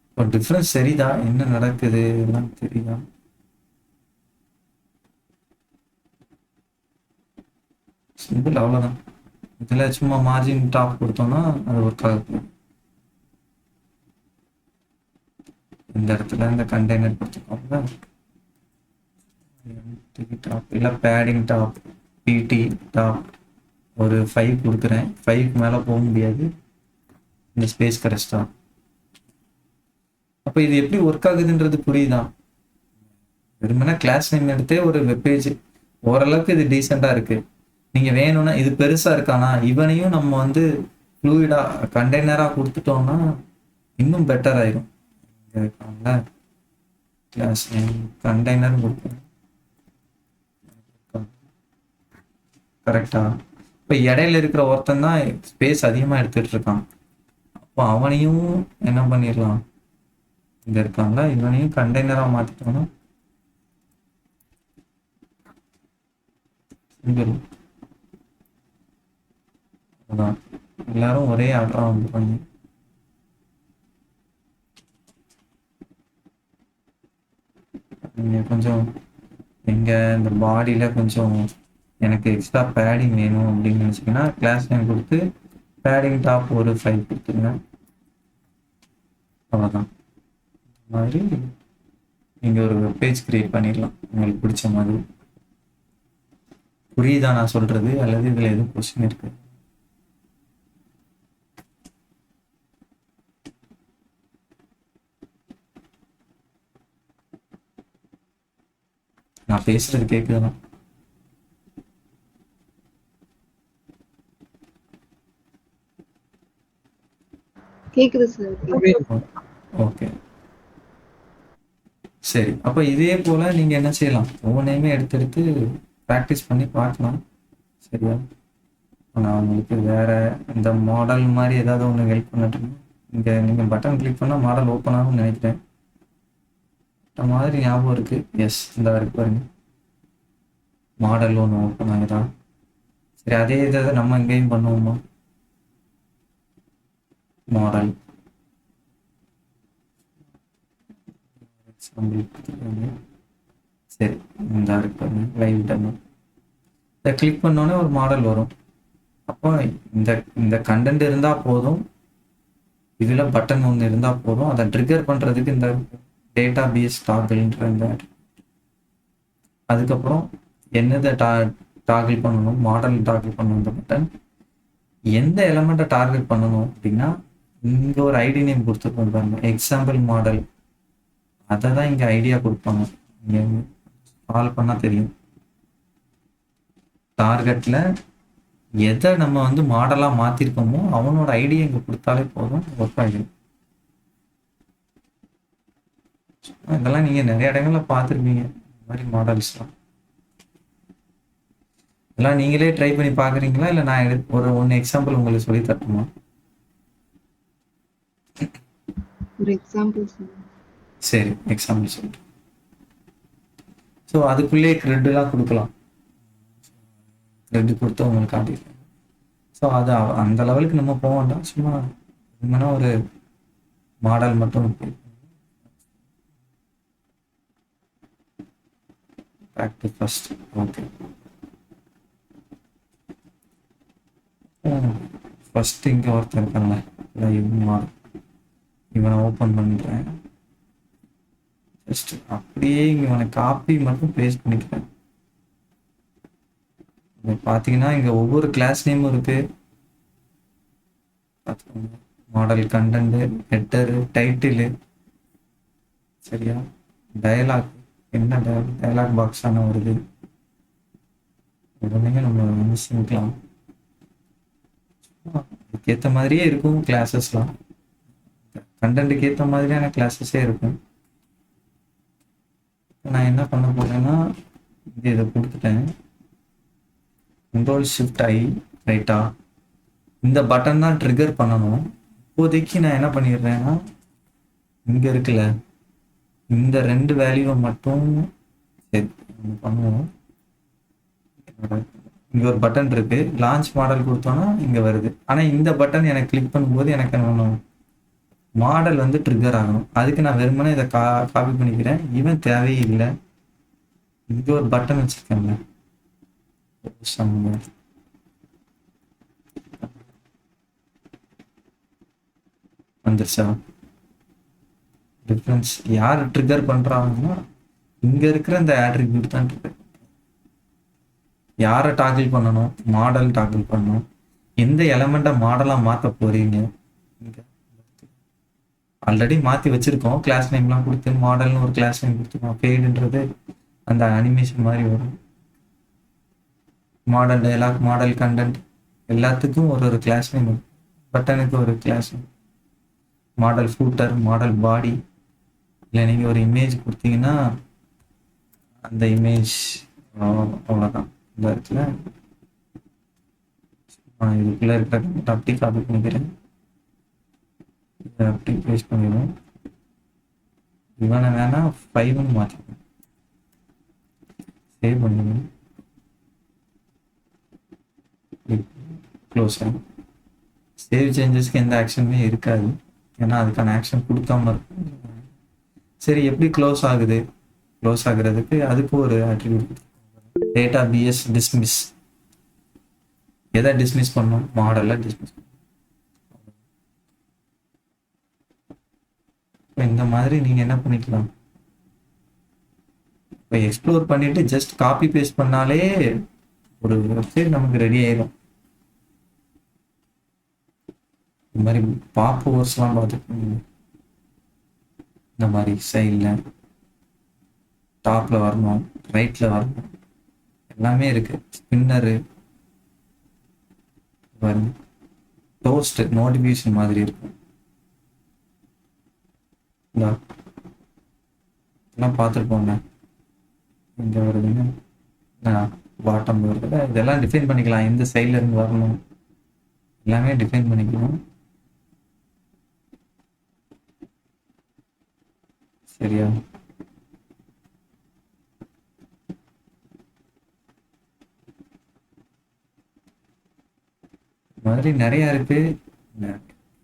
[SPEAKER 1] இப்போ டிஃப்ரென்ஸ் சரிதா, என்ன நடக்குது எல்லாம் தெரியுதா? சிம்பிள், அவ்வளோதான். இதில் சும்மா மார்ஜின் டாப் கொடுத்தோம்னா அது ஒர்க் ஆகும். இந்த இடத்துல இந்த கண்டெய்னர் கொடுத்துருக்கோம்ல, டாப் இல்லை பேடிங் டாப், பிடி டாப் ஒரு 5 கொடுக்குறேன். 5க்கு மேலே போக முடியாது, இந்த ஸ்பேஸ் கரெக்டா. அப்போ இது எப்படி ஒர்க் ஆகுதுன்றது புரியுதான்? வெறுமனா கிளாஸ் நேம் எடுத்தே ஒரு வெப்பேஜ் ஓரளவுக்கு இது டீசெண்டாக இருக்குது. நீங்கள் வேணும்னா இது பெருசாக இருக்கானா, இவனையும் நம்ம வந்து ஃப்ளூயிடாக கண்டெய்னராக கொடுத்துட்டோம்னா இன்னும் பெட்டர் ஆயிரும். இங்கே இருக்காங்களா கிளாஸ் நேம் கண்டெய்னர் கொடுப்போம், கரெக்டா? இப்போ இடையில இருக்கிற ஒருத்தன் தான் ஸ்பேஸ் அதிகமாக எடுத்துட்டு இருக்கான். அப்போ அவனையும் என்ன பண்ணிடலாம், இங்க இருக்காங்க இவனையும் கண்டெய்னராக மாற்றிட்டோம்னா சிம்பிள். அதான் எல்லாரும் ஒரே ஆர்டராக வந்துருவாங்க. நீங்கள் கொஞ்சம் எங்கள் இந்த பாடியில் கொஞ்சம் எனக்கு எக்ஸ்ட்ரா பேடிங் வேணும் அப்படின்னு நினச்சிங்கன்னா கிளாஸ் நேம் கொடுத்து பேடிங் டாப் ஒரு 5 கொடுத்துருங்க. அவ்வளோதான். இந்த மாதிரி நீங்கள் ஒரு வெப்பேஜ் க்ரியேட் பண்ணிடலாம் உங்களுக்கு பிடிச்ச மாதிரி. புரியுதா நான் சொல்கிறது, அல்லது இதில் எதுவும் கொஸ்டின் இருக்குது? நான் பேசுறது கேட்குதுண்ணா?
[SPEAKER 2] கேக்குது சார்.
[SPEAKER 1] ஓகே சரி. அப்போ இதே போல் நீங்கள் என்ன செய்யலாம், ஒவ்வொன்றையுமே எடுத்து ப்ராக்டிஸ் பண்ணி பார்க்கலாம். சரியா? நான் உங்களுக்கு வேறு இந்த மாடல் மாதிரி ஏதாவது ஒன்று ஹெல்ப் பண்ணட்டுமா? இங்கே நீங்கள் பட்டன் கிளிக் பண்ணால் மாடல் ஓப்பன் ஆகும்னு நினைக்கிறேன். இந்த மாதிரி ஞாபகம் இருக்குது. எஸ், இந்த இருக்கு பாருங்க, மாடல் ஒன்று ஓப்பன் ஆகுதா? சரி, அதே இதை நம்ம எங்கேயும் பண்ணுவோமா? மாடல் சரி, இந்த இருக்கு பாருங்க, லைவ் டெமோ. இதை கிளிக் பண்ணோன்னே ஒரு மாடல் வரும். அப்போ இந்த இந்த கண்டென்ட் இருந்தால் போதும், இதில் பட்டன் ஒன்று இருந்தால் போதும். அதை ட்ரிகர் பண்ணுறதுக்கு இந்த டேட்டா பேஸ் டாகிள்ன்ற இந்த, அதுக்கப்புறம் என்னதை டாகிள் பண்ணணும், மாடல் டாகிள் பண்ணணும். இந்த பட்டன் எந்த எலமெண்ட்டை டார்கெட் பண்ணணும் அப்படின்னா, இங்கே ஒரு ஐடி நேம் கொடுத்துருக்கோம் பாருங்க, எக்ஸாம்பிள் மாடல். அதை தான் இங்கே ஐடியா கொடுப்பாங்க. இங்கே கால் பண்ணால் தெரியும். டார்கெட்டில் எதை நம்ம வந்து மாடலாக மாற்றிருக்கோமோ அவனோட ஐடியா இங்கே கொடுத்தாலே போதும், ஒர்க் ஆகிடும். இதெல்லாம் நீங்கள் நிறைய இடங்களில் பார்த்துருப்பீங்க, இந்த மாதிரி மாடல்ஸ்லாம். இதெல்லாம் நீங்களே ட்ரை பண்ணி பார்க்குறீங்களா, இல்லை நான் ஒரு ஒன்று எக்ஸாம்பிள் உங்களுக்கு சொல்லி தரட்டுமா?
[SPEAKER 2] ஒரு எக்ஸாம்பிள் சார்.
[SPEAKER 1] சரி, எக்ஸாம்பிள் சொல்லிட்டு ஸோ அதுக்குள்ளே க்ரெட்டெலாம் கொடுக்கலாம். க்ரெட்டு கொடுத்து உங்களுக்கு காட்டிடுறேன். ஸோ அது அந்த லெவலுக்கு நம்ம போக வேண்டாம். சும்மா என்னன்னா ஒரு மாடல் மட்டும் back to first. Okay, first இங்கே ஒருத்தர் இருக்காங்களே, மாடல், இவனை ஓப்பன் பண்ணுறேன். ஜஸ்ட் அப்படியே இங்கே இவனை காப்பி மட்டும் பேஸ்ட் பண்ணிக்கிறேன். பார்த்தீங்கன்னா இங்கே ஒவ்வொரு கிளாஸ் நேமும் இருக்கு. பார்த்துக்கோங்க, மாடல், கண்டென்ட், ஹெட்டரு, டைட்டிலு, சரியா? டயலாக், என்ன டயலாக் பாக்ஸ் ஆன வருது, உடனே நம்ம மிஸ்ஸிங்கலாம் அதுக்கேற்ற மாதிரியே இருக்கும். கிளாஸஸ்லாம் கண்டென்ட்டுக்கு ஏற்ற மாதிரியான கிளாஸஸே இருக்கும். நான் என்ன பண்ண போறேன்னா, இதை கொடுத்துட்டேன், Ctrl+Shift+I, ரைட்டா? இந்த பட்டன் தான் ட்ரிகர் பண்ணணும். இப்போதைக்கு நான் என்ன பண்ணிடுறேன்னா, இங்கே இருக்குல்ல இந்த 2 வேல்யூவை மட்டும் சரி பண்ணுவோம். இங்கே ஒரு பட்டன் இருக்கு, லான்ச் மாடல் கொடுத்தோன்னா இங்கே வருது. ஆனால் இந்த பட்டன் எனக்கு கிளிக் பண்ணும்போது எனக்கு என்ன மாடல் வந்து ட்ரிகர் ஆகணும். அதுக்கு நான் வெறுமனே இதை காப்பி பண்ணிக்கிறேன். இவன் தேவையே இல்லை. இங்கே ஒரு பட்டன் வச்சுருக்கேன்ல, வந்துருச்சா? டிஃப்ரென்ஸ் யார் ட்ரிகர் பண்ணுறாங்கன்னா, இங்கே இருக்கிற இந்த ஆட்ரிபியூட் தான் ட்ரிகர். யாரை டாக்கிள் பண்ணணும், மாடல் டாக்கிள் பண்ணணும். எந்த எலமெண்ட்டை மாடலாக மாற்ற போறீங்க, இங்கே ஆல்ரெடி மாற்றி வச்சுருக்கோம். கிளாஸ் நேம்லாம் கொடுத்து மாடல்னு ஒரு கிளாஸ் நேம் கொடுத்துருக்கோம். ஃபேடுன்றது அந்த அனிமேஷன் மாதிரி வரும். மாடல் டயலாக், மாடல் கண்டென்ட் எல்லாத்துக்கும் ஒரு கிளாஸ் நேம் இருக்கும். பட்டனுக்கு ஒரு class name, modal footer, modal body. இல்லை நீங்கள் ஒரு இமேஜ் கொடுத்தீங்கன்னா அந்த இமேஜ் அவ்வளோதான். இந்த இடத்துல இதுக்குள்ள இருக்கிற அப்படி காப்பி பண்ணிக்கிறேன், இதை அப்படி பேஸ்ட் பண்ணிடுவோம். இவனை வேணா 5ன்னு மாற்றிக்கணும், சேவ் பண்ணிடுவோம், க்ளோஸ் ஆகும். சேவ் சேஞ்சஸ்க்கு எந்த ஆக்ஷனுமே இருக்காது, ஏன்னா அதுக்கான ஆக்ஷன் கொடுக்காம இருக்கும். சரி, எப்படி க்ளோஸ் ஆகுது? க்ளோஸ் ஆகுறதுக்கு அதுக்கு ஒரு அட்ரிபியூட், டேட்டா பிஎஸ் டிஸ்மிஸ். எதை டிஸ்மிஸ் பண்ணணும்? மாடலை டிஸ்மிஸ் பண்ணணும். இப்போ இந்த மாதிரி நீங்கள் என்ன பண்ணிக்கலாம், இப்போ எக்ஸ்ப்ளோர் பண்ணிட்டு ஜஸ்ட் காப்பி பேஸ்ட் பண்ணாலே ஒரு வெப்சைட் நமக்கு ரெடி ஆயிடும். இந்த மாதிரி பாப் ஓவர்ஸ்லாம் பார்த்துக்கோங்க. இந்த மாதிரி சைடில் டாப்பில் வரணும், ரைட்டில் வரணும், எல்லாமே இருக்குது. ஸ்பின்னரு வரும், டோஸ்ட் நோட்டிஃபிகேஷன் மாதிரி இருக்கும். இதெல்லாம் பார்த்துருப்போங்க. இங்கே வருதுங்க, பாட்டம் வருது. இதெல்லாம் டிஃபைன் பண்ணிக்கலாம், எந்த சைடில் இருந்து வரணும் எல்லாமே டிஃபைன் பண்ணிக்கலாம். சரியா? மாதிரி நிறைய இருக்கு,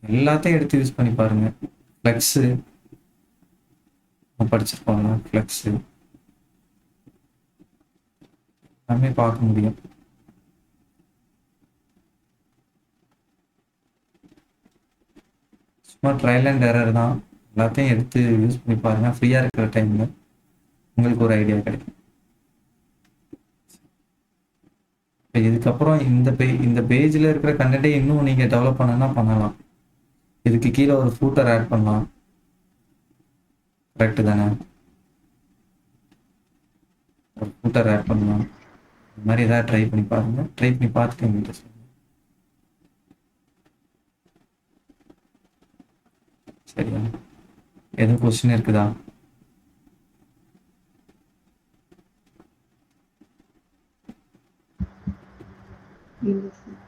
[SPEAKER 1] எல்லாத்தையும் எடுத்து யூஸ் பண்ணி பாருங்க. ஃப்ளெக்ஸு படிச்சிருப்பாங்க, ஃப்ளெக்ஸு எல்லாமே பார்க்க முடியும். சும்மா ட்ரையல் அண்ட் எரர் தான், எல்லாத்தையும் எடுத்து யூஸ் பண்ணி பாருங்க. ஃப்ரீயாக இருக்கிற டைமில் உங்களுக்கு ஒரு ஐடியா கிடைக்கும். இதுக்கப்புறம் இந்த பேஜில் இருக்கிற கண்டென்ட்டை இன்னும் நீங்கள் டெவலப் பண்ணனா பண்ணலாம். இதுக்கு கீழே ஒரு ஃபூட்டர் ஆட் பண்ணலாம், கரெக்டு தானே? ஒரு ஃபூட்டர் ஆட் பண்ணலாம். இந்த மாதிரி ஏதாவது ட்ரை பண்ணி பாருங்க. ட்ரை பண்ணி பார்த்துட்டு எங்கள்கிட்ட சொல்லுங்க. சரியா? எதுவும் கொஸ்டின் இருக்குதா?
[SPEAKER 2] இல்லை சார்.